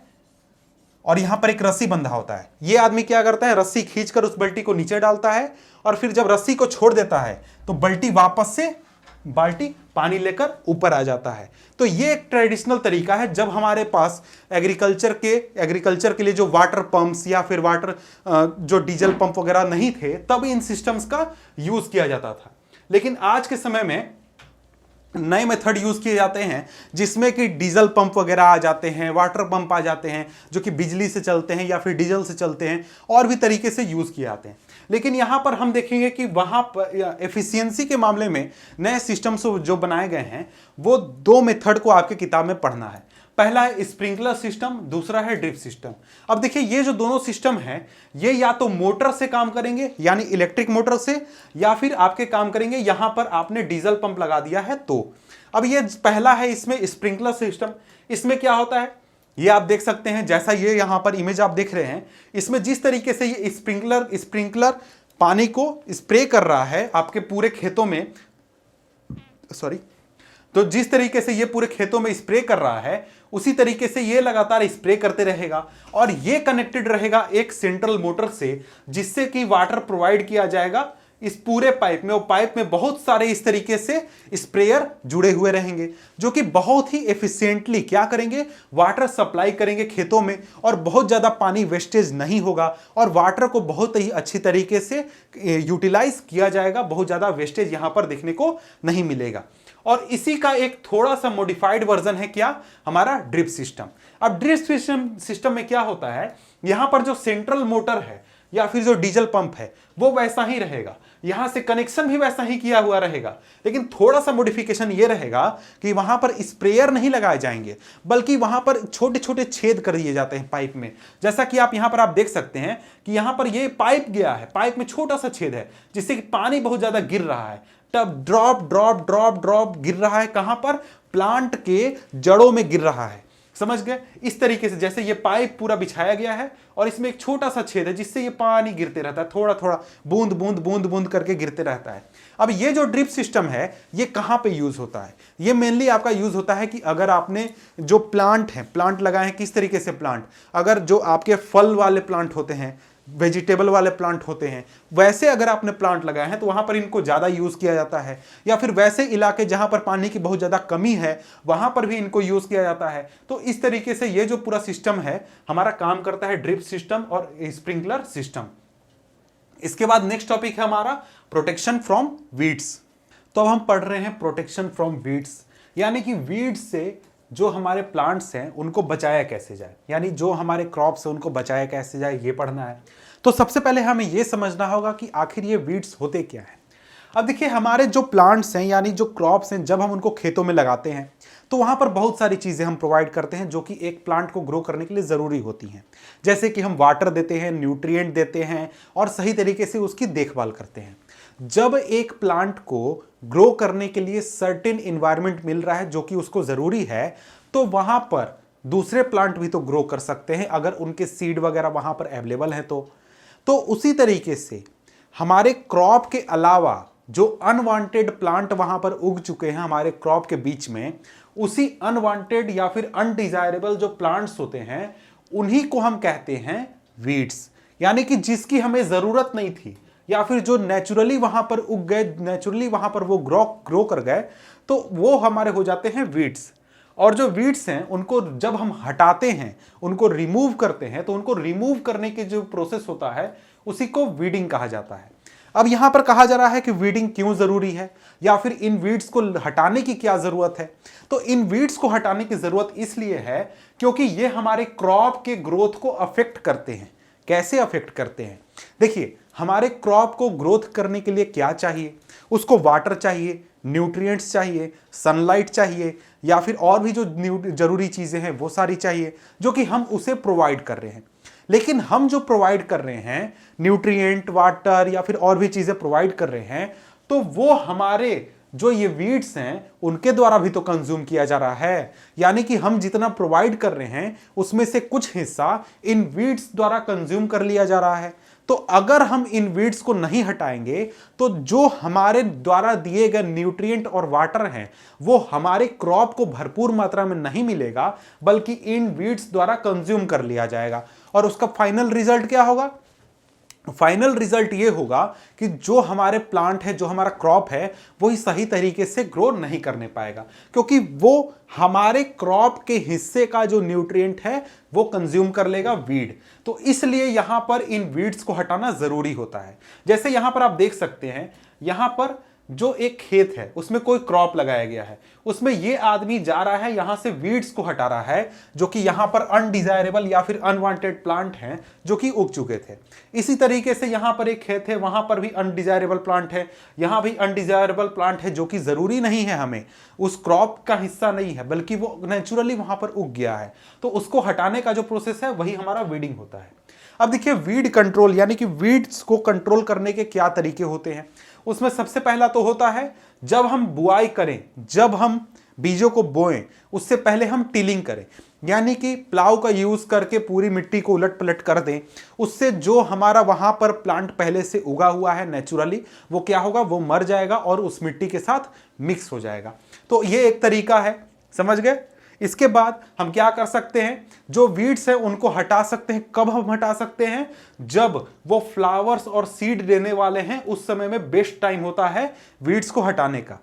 और यहां पर एक रस्सी बंधा होता है। यह आदमी क्या करता है, रस्सी खींचकर उस बाल्टी को नीचे डालता है और फिर जब रस्सी को छोड़ देता है तो बाल्टी पानी लेकर ऊपर आ जाता है। तो ये एक ट्रेडिशनल तरीका है। जब हमारे पास एग्रीकल्चर के लिए जो वाटर पंप्स या फिर जो डीजल पंप वगैरह नहीं थे, तब इन सिस्टम्स का यूज किया जाता था। लेकिन आज के समय में नए मेथड यूज किए जाते हैं जिसमें कि डीजल पंप वगैरह आ जाते हैं, वाटर पंप आ जाते हैं जो कि बिजली से चलते हैं या फिर डीजल से चलते हैं, और भी तरीके से यूज किए जाते हैं। लेकिन यहां पर हम देखेंगे कि वहां पर एफिशिएंसी के मामले में नए सिस्टम्स जो बनाए गए हैं वो दो मेथड को आपके किताब में पढ़ना है। पहला है स्प्रिंकलर सिस्टम, दूसरा है ड्रिप सिस्टम। अब देखिए ये जो दोनों सिस्टम हैं ये या तो मोटर से काम करेंगे यानी इलेक्ट्रिक मोटर से, या फिर आपके काम करेंगे यहां पर आपने डीजल पंप लगा दिया है तो। अब ये पहला है इसमें स्प्रिंकलर सिस्टम। इसमें क्या होता है ये आप देख सकते हैं, जैसा ये यहां पर इमेज आप देख रहे हैं, इसमें जिस तरीके से ये स्प्रिंकलर पानी को स्प्रे कर रहा है आपके पूरे खेतों में, तो जिस तरीके से ये पूरे खेतों में स्प्रे कर रहा है उसी तरीके से ये लगातार स्प्रे करते रहेगा और ये कनेक्टेड रहेगा एक सेंट्रल मोटर से, जिससे कि वाटर प्रोवाइड किया जाएगा इस पूरे पाइप में। और पाइप में बहुत सारे इस तरीके से स्प्रेयर जुड़े हुए रहेंगे जो कि बहुत ही एफिशिएंटली क्या करेंगे, वाटर सप्लाई करेंगे खेतों में, और बहुत ज्यादा पानी वेस्टेज नहीं होगा और वाटर को बहुत ही अच्छी तरीके से यूटिलाइज किया जाएगा। बहुत ज्यादा वेस्टेज यहां पर देखने को नहीं मिलेगा। और इसी का एक थोड़ा सा मॉडिफाइड वर्जन है क्या, हमारा ड्रिप सिस्टम। अब ड्रिप सिस्टम में क्या होता है, यहां पर जो सेंट्रल मोटर है या फिर जो डीजल पंप है वो वैसा ही रहेगा, यहां से कनेक्शन भी वैसा ही किया हुआ रहेगा, लेकिन थोड़ा सा मॉडिफिकेशन ये रहेगा कि वहां पर स्प्रेयर नहीं लगाए जाएंगे बल्कि वहां पर छोटे छोटे छेद कर दिए जाते हैं पाइप में। जैसा कि आप देख सकते हैं कि यहां पर ये पाइप गया है, पाइप में छोटा सा छेद है जिससे कि पानी बहुत ज्यादा गिर रहा है, तब ड्रॉप ड्रॉप ड्रॉप ड्रॉप गिर रहा है, कहां पर, प्लांट के जड़ों में गिर रहा है। समझ गए, इस तरीके से जैसे ये पाइप पूरा बिछाया गया है और इसमें एक छोटा सा छेद है जिससे ये पानी गिरते रहता है, थोड़ा थोड़ा बूंद बूंद बूंद बूंद करके गिरते रहता है। अब ये जो ड्रिप सिस्टम है ये कहां पे यूज होता है, ये मेनली आपका यूज होता है कि अगर आपने जो प्लांट लगाए हैं, किस तरीके से प्लांट, अगर जो आपके फल वाले प्लांट होते हैं, वेजिटेबल वाले प्लांट होते हैं, वैसे अगर आपने प्लांट लगाए हैं तो वहां पर इनको ज्यादा यूज किया जाता है, या फिर वैसे इलाके जहां पर पानी की बहुत ज्यादा कमी है वहां पर भी इनको यूज किया जाता है। तो इस तरीके से ये जो पूरा सिस्टम है हमारा काम करता है, ड्रिप सिस्टम और स्प्रिंकलर सिस्टम। इसके बाद नेक्स्ट टॉपिक है हमारा प्रोटेक्शन फ्रॉम वीड्स। तो अब हम पढ़ रहे हैं प्रोटेक्शन फ्रॉम वीड्स, यानी कि वीड्स से जो हमारे प्लांट्स हैं उनको बचाया कैसे जाए, यानी जो हमारे क्रॉप्स हैं उनको बचाया कैसे जाए, ये पढ़ना है। तो सबसे पहले हमें ये समझना होगा कि आखिर ये वीड्स होते क्या हैं। अब देखिए हमारे जो प्लांट्स हैं यानी जो क्रॉप्स हैं, जब हम उनको खेतों में लगाते हैं तो वहां पर बहुत सारी चीजें हम प्रोवाइड करते हैं जो कि एक प्लांट को ग्रो करने के लिए जरूरी होती हैं। जैसे कि हम वाटर देते हैं, न्यूट्रिएंट देते हैं और सही तरीके से उसकी देखभाल करते हैं। जब एक प्लांट को ग्रो करने के लिए सर्टेन एनवायरनमेंट मिल रहा है जो कि उसको जरूरी है, तो वहां पर दूसरे प्लांट भी तो ग्रो कर सकते हैं अगर उनके सीड वगैरह वहां पर अवेलेबल है तो उसी तरीके से हमारे क्रॉप के अलावा जो अनवांटेड प्लांट वहां पर उग चुके हैं हमारे क्रॉप के बीच में, उसी अनवांटेड या फिर अनडिजायरेबल जो प्लांट्स होते हैं उन्हीं को हम कहते हैं वीड्स, यानी कि जिसकी हमें जरूरत नहीं थी या फिर जो नेचुरली वहां पर उग गए, नेचुरली वहां पर वो ग्रो कर गए, तो वो हमारे हो जाते हैं वीड्स। और जो वीड्स हैं उनको जब हम हटाते हैं, उनको रिमूव करते हैं, तो उनको रिमूव करने की जो प्रोसेस होता है उसी को वीडिंग कहा जाता है। अब यहां पर कहा जा रहा है कि वीडिंग क्यों जरूरी है या फिर इन वीड्स को हटाने की क्या जरूरत है। तो इन वीड्स को हटाने की जरूरत इसलिए है क्योंकि ये हमारे क्रॉप के ग्रोथ को अफेक्ट करते हैं। कैसे अफेक्ट करते हैं, देखिए हमारे क्रॉप को ग्रोथ करने के लिए क्या चाहिए, उसको वाटर चाहिए, न्यूट्रिएंट्स चाहिए, सनलाइट चाहिए, या फिर और भी जो जरूरी चीजें हैं वो सारी चाहिए जो कि हम उसे प्रोवाइड कर रहे हैं। लेकिन हम जो प्रोवाइड कर रहे हैं न्यूट्रिएंट, वाटर या फिर और भी चीजें प्रोवाइड कर रहे हैं, तो वो हमारे जो ये वीड्स हैं उनके द्वारा भी तो कंज्यूम किया जा रहा है। यानी कि हम जितना प्रोवाइड कर रहे हैं उसमें से कुछ हिस्सा इन वीड्स द्वारा कंज्यूम कर लिया जा रहा है। तो अगर हम इन वीड्स को नहीं हटाएंगे तो जो हमारे द्वारा दिए गए न्यूट्रिएंट और वाटर हैं वो हमारे क्रॉप को भरपूर मात्रा में नहीं मिलेगा, बल्कि इन वीड्स द्वारा कंज्यूम कर लिया जाएगा। और उसका फाइनल रिजल्ट क्या होगा? फाइनल रिजल्ट ये होगा कि जो हमारे प्लांट है, जो हमारा क्रॉप है, वो ही सही तरीके से ग्रो नहीं करने पाएगा, क्योंकि वो हमारे क्रॉप के हिस्से का जो न्यूट्रिएंट है वो कंज्यूम कर लेगा वीड। तो इसलिए यहां पर इन वीड्स को हटाना जरूरी होता है। जैसे यहां पर आप देख सकते हैं, यहां पर जो एक खेत है उसमें कोई क्रॉप लगाया गया है, उसमें ये आदमी जा रहा है यहां से वीड्स को हटा रहा है, जो कि यहां पर अनडिजायरेबल या फिर अनवांटेड प्लांट हैं जो कि उग चुके थे। इसी तरीके से यहां पर एक खेत है, वहां पर भी अनडिजायरेबल प्लांट है, यहां भी अनडिजायरेबल प्लांट है जो कि जरूरी नहीं है, हमें उस क्रॉप का हिस्सा नहीं है, बल्कि वो नेचुरली वहां पर उग गया है। तो उसको हटाने का जो प्रोसेस है वही हमारा वीडिंग होता है। अब देखिए, वीड कंट्रोल यानी कि वीड्स को कंट्रोल करने के क्या तरीके होते हैं। उसमें सबसे पहला तो होता है, जब हम बुआई करें, जब हम बीजों को बोएं, उससे पहले हम टिलिंग करें, यानी कि प्लाव का यूज करके पूरी मिट्टी को उलट पलट कर दें। उससे जो हमारा वहां पर प्लांट पहले से उगा हुआ है नेचुरली, वो क्या होगा, वो मर जाएगा और उस मिट्टी के साथ मिक्स हो जाएगा। तो ये एक तरीका है, समझ गए। इसके बाद हम क्या कर सकते हैं, जो वीड्स हैं उनको हटा सकते हैं। कब हम हटा सकते हैं? जब वो फ्लावर्स और सीड देने वाले हैं, उस समय में बेस्ट टाइम होता है वीड्स को हटाने का।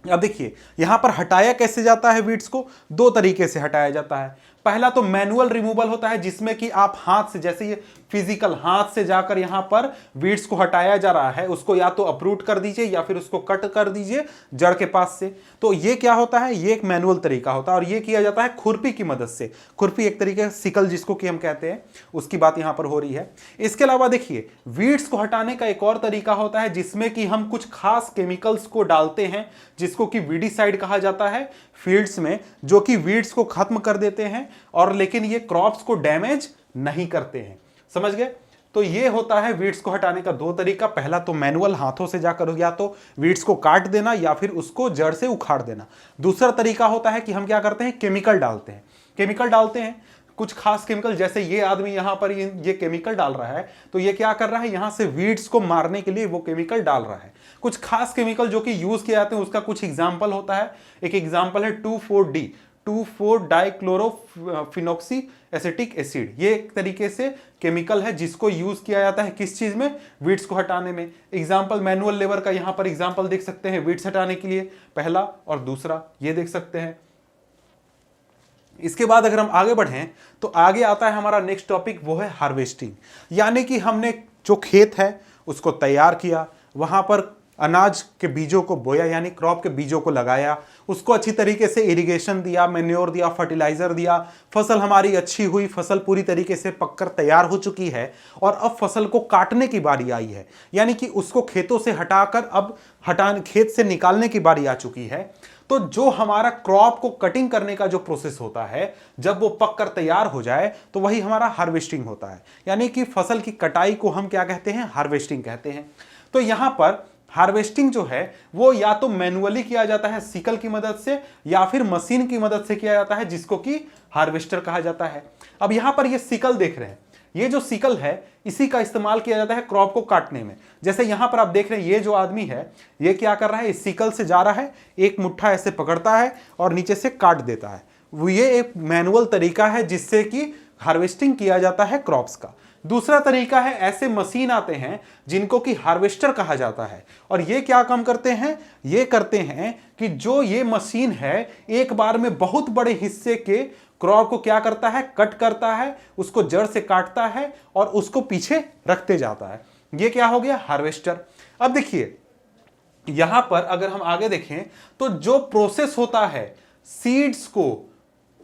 अब देखिए, यहां पर हटाया कैसे जाता है वीड्स को? दो तरीके से हटाया जाता है। पहला तो मैनुअल रिमूवल होता है, जिसमें कि आप हाथ से, जैसे ये फिजिकल हाथ से जाकर यहां पर वीड्स को हटाया जा रहा है, उसको या तो अपरूट कर दीजिए या फिर उसको कट कर दीजिए जड़ के पास से। तो ये क्या होता है, ये एक मैनुअल तरीका होता है, और ये किया जाता है खुरपी की मदद से। खुरपी एक तरीके से सिकल जिसको कि हम कहते हैं, उसकी बात यहां पर हो रही है। इसके अलावा देखिए, वीड्स को हटाने का एक और तरीका होता है, जिसमें कि हम कुछ खास केमिकल्स को डालते हैं, जिसको कि वीडिसाइड कहा जाता है फील्ड्स में, जो कि वीड्स को खत्म कर देते हैं, और लेकिन ये क्रॉप्स को डैमेज नहीं करते हैं। समझ गए? तो ये होता है वीड्स को हटाने का दो तरीका। पहला तो मैनुअल हाथों से जाकर या तो वीड्स को काट देना या फिर उसको जड़ से उखाड़ देना। दूसरा तरीका होता है कि हम क्या करते हैं, केमिकल डालते हैं। केमिकल डालते हैं कुछ खास केमिकल, जैसे ये आदमी यहां पर ये केमिकल डाल रहा है, तो ये क्या कर रहा है, यहां से वीड्स को मारने के लिए वो केमिकल डाल रहा है। कुछ खास केमिकल जो कि यूज किए जाते हैं, उसका कुछ एग्जाम्पल होता है। एक एग्जाम्पल है 2,4-D, 2,4-डाइक्लोरोफिनॉक्सी एसिटिक एसिड। ये एक तरीके से केमिकल है जिसको यूज किया जाता है किस चीज में, वीड्स को हटाने में। एग्जाम्पल मैनुअल लेबर का यहां पर एग्जाम्पल देख सकते हैं वीड्स हटाने के लिए, पहला और दूसरा ये देख सकते हैं। इसके बाद अगर हम आगे बढ़ें तो आगे आता है हमारा नेक्स्ट टॉपिक, वो है हार्वेस्टिंग। यानी कि हमने जो खेत है उसको तैयार किया, वहां पर अनाज के बीजों को बोया, यानी क्रॉप के बीजों को लगाया, उसको अच्छी तरीके से इरिगेशन दिया, मैन्योर दिया, फर्टिलाइजर दिया, फसल हमारी अच्छी हुई, फसल पूरी तरीके से पककर तैयार हो चुकी है, और अब फसल को काटने की बारी आई है। यानी कि उसको खेतों से हटाकर अब खेत से निकालने की बारी आ चुकी है। तो जो हमारा क्रॉप को कटिंग करने का जो प्रोसेस होता है, जब वो पककर तैयार हो जाए, तो वही हमारा हार्वेस्टिंग होता है। यानी कि फसल की कटाई को हम क्या कहते हैं, हार्वेस्टिंग कहते हैं। तो यहां पर हार्वेस्टिंग जो है वो या तो मैनुअली किया जाता है सिकल की मदद से, या फिर मशीन की मदद से किया जाता है, जिसको कि हार्वेस्टर कहा जाता है। अब यहां पर ये सिकल देख रहे हैं, ये जो सिकल है इसी का इस्तेमाल किया जाता है क्रॉप को काटने में। जैसे यहां पर आप देख रहे हैं, ये जो आदमी है ये क्या कर रहा है, इस सिकल से जा रहा है, एक मुट्ठा ऐसे पकड़ता है और नीचे से काट देता है। वो ये एक मैनुअल तरीका है जिससे कि हार्वेस्टिंग किया जाता है क्रॉप्स का। दूसरा तरीका है, ऐसे मशीन आते हैं जिनको कि हार्वेस्टर कहा जाता है, और ये क्या काम करते हैं, ये करते हैं कि जो ये मशीन है एक बार में बहुत बड़े हिस्से के क्रॉप को क्या करता है, कट करता है, उसको जड़ से काटता है और उसको पीछे रखते जाता है। ये क्या हो गया, हार्वेस्टर। अब देखिए यहां पर अगर हम आगे देखें तो जो प्रोसेस होता है सीड्स को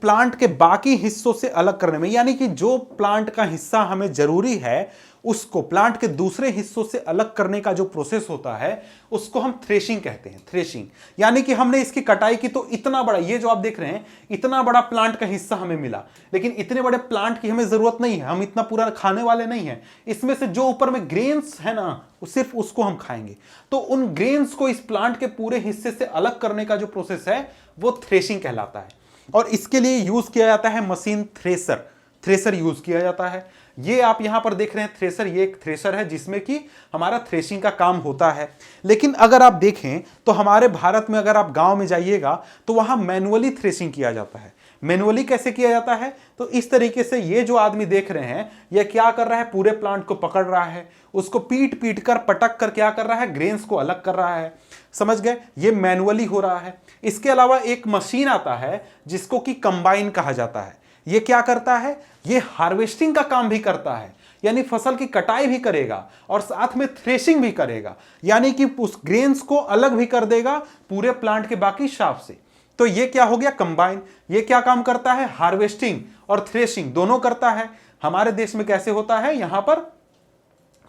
प्लांट के बाकी हिस्सों से अलग करने में, यानी कि जो प्लांट का हिस्सा हमें जरूरी है उसको प्लांट के दूसरे हिस्सों से अलग करने का जो प्रोसेस होता है उसको हम थ्रेशिंग कहते हैं। थ्रेशिंग यानी कि हमने इसकी कटाई की तो इतना बड़ा, ये जो आप देख रहे हैं इतना बड़ा प्लांट का हिस्सा हमें मिला, लेकिन इतने बड़े प्लांट की हमें जरूरत नहीं है, हम इतना पूरा खाने वाले नहीं है। इसमें से जो ऊपर में ग्रेन्स है ना, सिर्फ उसको हम खाएंगे। तो उन ग्रेन्स को इस प्लांट के पूरे हिस्से से अलग करने का जो प्रोसेस है वो थ्रेशिंग कहलाता है, और इसके लिए यूज किया जाता है मशीन थ्रेसर यूज किया जाता है। ये आप यहां पर देख रहे हैं थ्रेशर, ये एक थ्रेशर है जिसमें कि हमारा थ्रेशिंग का काम होता है। लेकिन अगर आप देखें तो हमारे भारत में अगर आप गांव में जाइएगा तो वहां मैनुअली थ्रेशिंग किया जाता है। मैनुअली कैसे किया जाता है? तो इस तरीके से ये जो आदमी देख रहे हैं ये क्या कर रहा है, पूरे प्लांट को पकड़ रहा है, उसको पीट पीट कर पटक कर क्या कर रहा है, ग्रेन्स को अलग कर रहा है। समझ गए? ये मैनुअली हो रहा है। इसके अलावा एक मशीन आता है जिसको कि कंबाइन कहा जाता है। ये क्या करता है? ये हार्वेस्टिंग का काम भी करता है, यानी फसल की कटाई भी करेगा और साथ में थ्रेशिंग भी करेगा, यानी कि उस ग्रेन्स को अलग भी कर देगा पूरे प्लांट के बाकी शाफ्ट से। तो ये क्या हो गया, कंबाइन। ये क्या काम करता है? हार्वेस्टिंग और थ्रेशिंग दोनों करता है। हमारे देश में कैसे होता है? यहां पर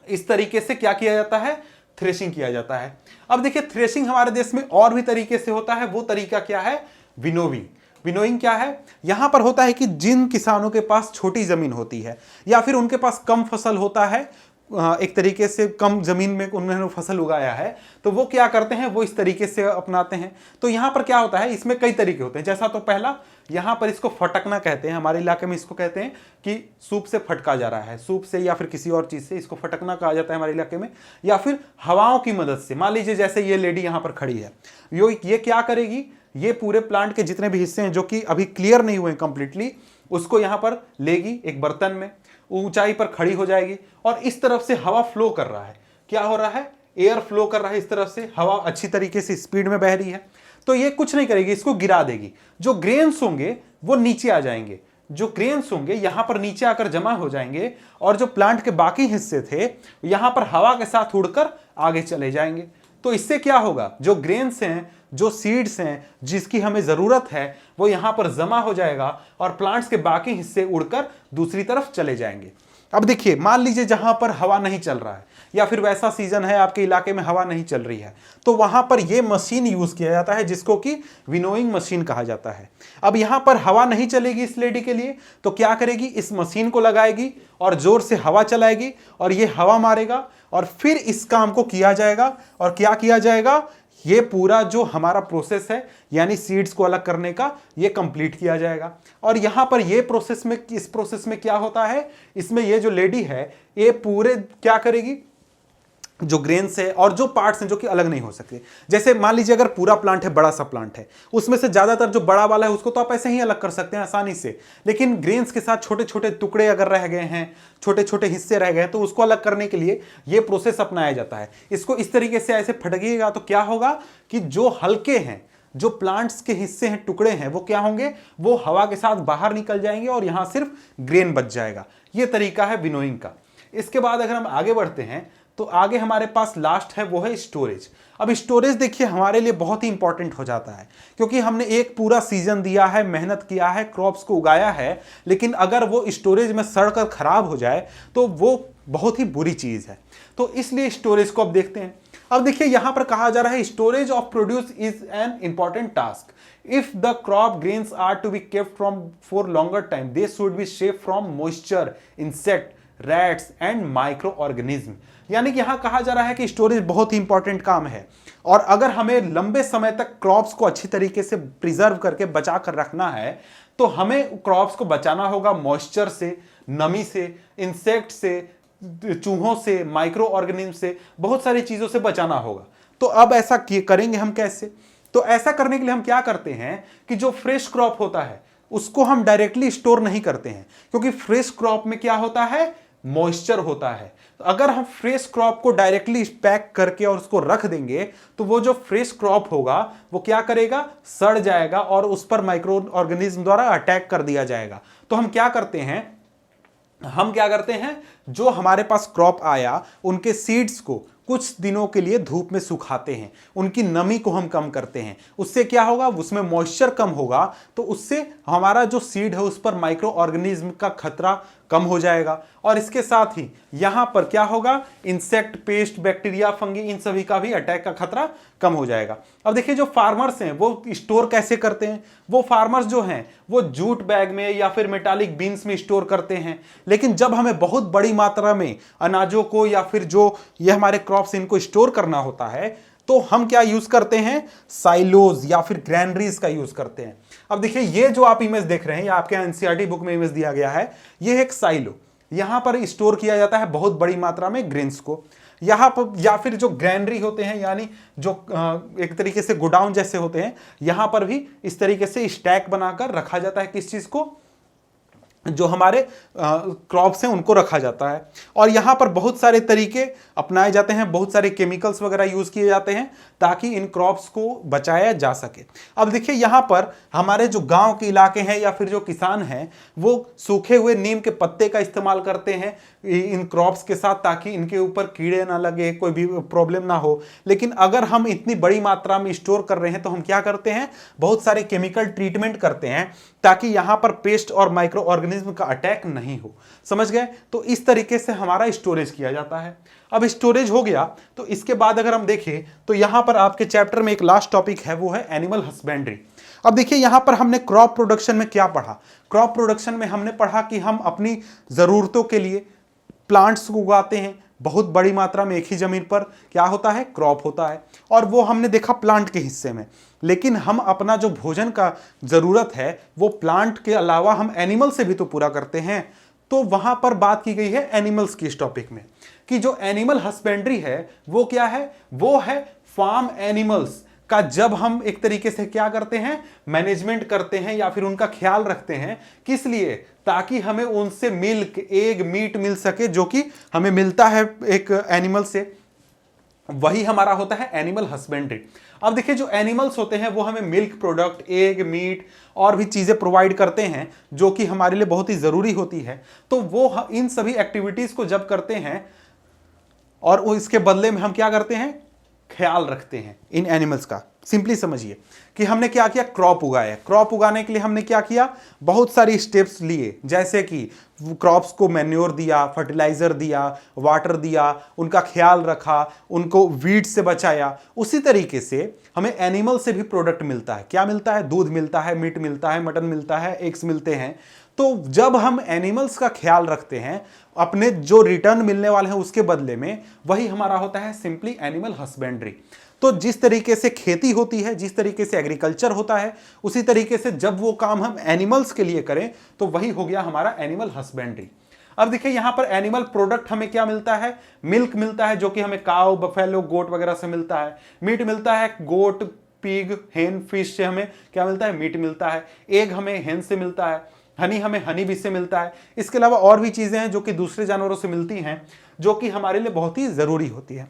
इस तरीके से क्या किया जाता है, थ्रेशिंग किया जाता है। अब देखिए थ्रेशिंग हमारे देश में और भी तरीके से होता है। वो तरीका क्या है? विनोविंग। विनोइंग क्या है? यहां पर होता है कि जिन किसानों के पास छोटी जमीन होती है या फिर उनके पास कम फसल होता है, एक तरीके से कम जमीन में उन्होंने फसल उगाया है, तो वो क्या करते हैं, वो इस तरीके से अपनाते हैं। तो यहां पर क्या होता है, इसमें कई तरीके होते हैं। जैसा तो पहला, यहां पर इसको फटकना कहते हैं, हमारे इलाके में इसको कहते हैं कि सूप से फटका जा रहा है, सूप से या फिर किसी और चीज से, इसको फटकना कहा जाता है हमारे इलाके में। या फिर हवाओं की मदद से, मान लीजिए जैसे ये लेडी यहां पर खड़ी है, ये क्या करेगी, ये पूरे प्लांट के जितने भी हिस्से हैं जो कि अभी क्लियर नहीं हुए कंप्लीटली, उसको यहां पर लेगी एक बर्तन में, ऊंचाई पर खड़ी हो जाएगी और इस तरफ से हवा फ्लो कर रहा है। क्या हो रहा है? एयर फ्लो कर रहा है, इस तरफ से हवा अच्छी तरीके से स्पीड में बह रही है। तो ये कुछ नहीं करेगी, इसको गिरा देगी। जो ग्रेन्स होंगे वो नीचे आ जाएंगे, जो ग्रेन्स होंगे यहां पर नीचे आकर जमा हो जाएंगे और जो प्लांट के बाकी हिस्से थे यहां पर हवा के साथ उड़कर आगे चले जाएंगे। तो इससे क्या होगा, जो ग्रेन्स हैं, जो सीड्स हैं जिसकी हमें जरूरत है, वो यहां पर जमा हो जाएगा और प्लांट्स के बाकी हिस्से उड़कर दूसरी तरफ चले जाएंगे। अब देखिए, मान लीजिए जहां पर हवा नहीं चल रहा है या फिर वैसा सीजन है आपके इलाके में हवा नहीं चल रही है, तो वहां पर यह मशीन यूज किया जाता है जिसको कि विनोइंग मशीन कहा जाता है। अब यहां पर हवा नहीं चलेगी इस लेडी के लिए, तो क्या करेगी, इस मशीन को लगाएगी और जोर से हवा चलाएगी और यह हवा मारेगा और फिर इस काम को किया जाएगा। और क्या किया जाएगा, ये पूरा जो हमारा प्रोसेस है यानी सीड्स को अलग करने का, ये कंप्लीट किया जाएगा। और यहां पर ये प्रोसेस में, इस प्रोसेस में क्या होता है, इसमें ये जो लेडी है ये पूरे क्या करेगी, जो ग्रेन्स है और जो पार्ट्स हैं जो कि अलग नहीं हो सकते, जैसे मान लीजिए अगर पूरा प्लांट है, बड़ा सा प्लांट है, उसमें से ज्यादातर जो बड़ा वाला है उसको तो आप ऐसे ही अलग कर सकते हैं आसानी से, लेकिन ग्रेन्स के साथ छोटे छोटे टुकड़े अगर रह गए हैं, छोटे छोटे हिस्से रह गए हैं, तो उसको अलग करने के लिए ये प्रोसेस अपनाया जाता है। इसको इस तरीके से ऐसे फटकिएगा तो क्या होगा कि जो हल्के हैं, जो प्लांट्स के हिस्से हैं, टुकड़े हैं, वो क्या होंगे, वो हवा के साथ बाहर निकल जाएंगे और यहां सिर्फ ग्रेन बच जाएगा। ये तरीका है विनोइंग का। इसके बाद अगर हम आगे बढ़ते हैं तो आगे हमारे पास लास्ट है वो है स्टोरेज। अब स्टोरेज देखिए हमारे लिए बहुत ही इंपॉर्टेंट हो जाता है, क्योंकि हमने एक पूरा सीजन दिया है, मेहनत किया है, क्रॉप्स को उगाया है, लेकिन अगर वो स्टोरेज में सड़कर खराब हो जाए तो वो बहुत ही बुरी चीज है। तो इसलिए स्टोरेज को अब देखते हैं। अब देखिए यहां पर कहा जा रहा है storage of produce is an important task. If the crop grains are to be kept from for longer time, they should be safe from moisture, insect, rats and microorganism. यानी कि यहां कहा जा रहा है कि स्टोरेज बहुत ही इंपॉर्टेंट काम है, और अगर हमें लंबे समय तक क्रॉप्स को अच्छी तरीके से प्रिजर्व करके बचा कर रखना है, तो हमें क्रॉप्स को बचाना होगा मॉइस्चर से, नमी से, इंसेक्ट से, चूहों से, माइक्रो ऑर्गेनिज्म से, बहुत सारी चीजों से बचाना होगा। तो अब ऐसा करेंगे हम कैसे? तो ऐसा करने के लिए हम क्या करते हैं कि जो फ्रेश क्रॉप होता है उसको हम डायरेक्टली स्टोर नहीं करते हैं, क्योंकि फ्रेश क्रॉप में क्या होता है, मॉइस्चर होता है। तो अगर हम फ्रेश क्रॉप को डायरेक्टली पैक करके और उसको रख देंगे तो वो जो फ्रेश क्रॉप होगा वो क्या करेगा, सड़ जाएगा और उस पर माइक्रो ऑर्गेनिज्म द्वारा अटैक कर दिया जाएगा। तो हम क्या करते हैं, जो हमारे पास क्रॉप आया उनके सीड्स को कुछ दिनों के लिए धूप में सुखाते हैं, उनकी नमी को हम कम करते हैं। उससे क्या होगा, उसमें मॉइस्चर कम होगा, तो उससे हमारा जो सीड है उस पर माइक्रो ऑर्गेनिज्म का खतरा कम हो जाएगा। और इसके साथ ही यहां पर क्या होगा, इंसेक्ट, पेस्ट, बैक्टीरिया, फंगी, इन सभी का भी अटैक का खतरा कम हो जाएगा। अब देखिए जो फार्मर्स हैं वो स्टोर कैसे करते हैं, वो फार्मर्स जो हैं वो जूट बैग में या फिर मेटालिक बीन्स में स्टोर करते हैं। लेकिन जब हमें बहुत बड़ी मात्रा में अनाजों को या फिर जो ये हमारे क्रॉप्स इनको स्टोर करना होता है, तो हम क्या यूज करते हैं, साइलोज या फिर ग्रैनरीज का यूज करते हैं। अब देखिए ये जो आप इमेज देख रहे हैं, ये आपके एनसीईआरटी बुक में इमेज दिया गया है, ये है एक साइलो। यहां पर स्टोर किया जाता है बहुत बड़ी मात्रा में ग्रेन्स को। यहाँ पर या फिर जो ग्रैनरी होते हैं यानी जो एक तरीके से गोडाउन जैसे होते हैं, यहां पर भी इस तरीके से स्टैक बनाकर रखा जाता है किस चीज को, जो हमारे क्रॉप्स हैं उनको रखा जाता है। और यहाँ पर बहुत सारे तरीके अपनाए जाते हैं, बहुत सारे केमिकल्स वगैरह यूज किए जाते हैं ताकि इन क्रॉप्स को बचाया जा सके। अब देखिए यहाँ पर हमारे जो गांव के इलाके हैं या फिर जो किसान हैं वो सूखे हुए नीम के पत्ते का इस्तेमाल करते हैं इन क्रॉप्स के साथ ताकि इनके ऊपर कीड़े ना लगे, कोई भी प्रॉब्लम ना हो। लेकिन अगर हम इतनी बड़ी मात्रा में स्टोर कर रहे हैं तो हम क्या करते हैं, बहुत सारे केमिकल ट्रीटमेंट करते हैं ताकि यहां पर पेस्ट और माइक्रो ऑर्गेनिज्म का अटैक नहीं हो। समझ गए? तो इस तरीके से हमारा स्टोरेज किया जाता है। अब स्टोरेज हो गया तो इसके बाद अगर हम देखें तो यहां पर आपके चैप्टर में एक लास्ट टॉपिक है, वो है एनिमल हस्बेंड्री। अब देखिए यहां पर हमने क्रॉप प्रोडक्शन में क्या पढ़ा। क्रॉप प्रोडक्शन में हमने पढ़ा कि हम अपनी जरूरतों के लिए प्लांट्स को उगाते हैं बहुत बड़ी मात्रा में एक ही जमीन पर, क्या होता है, क्रॉप होता है। और वो हमने देखा प्लांट के हिस्से में। लेकिन हम अपना जो भोजन का जरूरत है वो प्लांट के अलावा हम एनिमल से भी तो पूरा करते हैं। तो वहां पर बात की गई है एनिमल्स की इस टॉपिक में कि जो एनिमल हस्बेंड्री है वो क्या है, वो है फार्म एनिमल्स का जब हम एक तरीके से क्या करते हैं, मैनेजमेंट करते हैं या फिर उनका ख्याल रखते हैं। किस लिए? ताकि हमें उनसे मिल्क, एग, मीट मिल सके जो कि हमें मिलता है एक एनिमल से, वही हमारा होता है एनिमल हस्बेंड्री। अब देखिए जो एनिमल्स होते हैं वो हमें मिल्क प्रोडक्ट, एग, मीट और भी चीजें प्रोवाइड करते हैं जो कि हमारे लिए बहुत ही जरूरी होती है। तो वो इन सभी एक्टिविटीज को जब करते हैं और इसके बदले में हम क्या करते हैं, ख्याल रखते हैं इन एनिमल्स का। सिंपली समझिए कि हमने क्या किया, क्रॉप उगाया। क्रॉप उगाने के लिए हमने क्या किया, बहुत सारी स्टेप्स लिए, जैसे कि क्रॉप्स को मैन्योर दिया, फर्टिलाइजर दिया, वाटर दिया, उनका ख्याल रखा, उनको वीड से बचाया। उसी तरीके से हमें एनिमल से भी प्रोडक्ट मिलता है। क्या मिलता है? दूध मिलता है, मीट मिलता है, मटन मिलता है, एग्स मिलते हैं। तो जब हम एनिमल्स का ख्याल रखते हैं अपने जो रिटर्न मिलने वाले हैं उसके बदले में, वही हमारा होता है सिंपली एनिमल हस्बेंड्री। तो जिस तरीके से खेती होती है, जिस तरीके से एग्रीकल्चर होता है, उसी तरीके से जब वो काम हम एनिमल्स के लिए करें तो वही हो गया हमारा एनिमल हस्बेंड्री। अब देखिए यहां पर एनिमल प्रोडक्ट हमें क्या मिलता है, मिल्क मिलता है जो कि हमें काऊ, बफेलो, गोट वगैरह से मिलता है। मीट मिलता है, गोट, पिग, हेन, फिश से हमें क्या मिलता है, मीट मिलता है। एग हमें हेन से मिलता है। हनी हमें हनी बी से मिलता है। इसके अलावा और भी चीजें हैं जो कि दूसरे जानवरों से मिलती हैं जो कि हमारे लिए बहुत ही जरूरी होती है।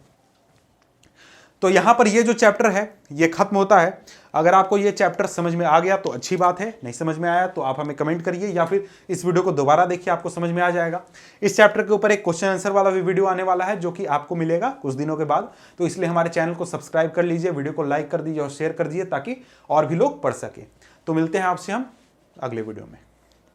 तो यहां पर ये जो चैप्टर है ये खत्म होता है। अगर आपको ये चैप्टर समझ में आ गया तो अच्छी बात है, नहीं समझ में आया तो आप हमें कमेंट करिए या फिर इस वीडियो को दोबारा देखिए, आपको समझ में आ जाएगा। इस चैप्टर के ऊपर एक क्वेश्चन आंसर वाला भी वीडियो आने वाला है जो कि आपको मिलेगा कुछ दिनों के बाद। तो इसलिए हमारे चैनल को सब्सक्राइब कर लीजिए, वीडियो को लाइक कर दीजिए और शेयर कर दीजिए ताकि और भी लोग पढ़ सके। तो मिलते हैं आपसे हम अगले वीडियो में।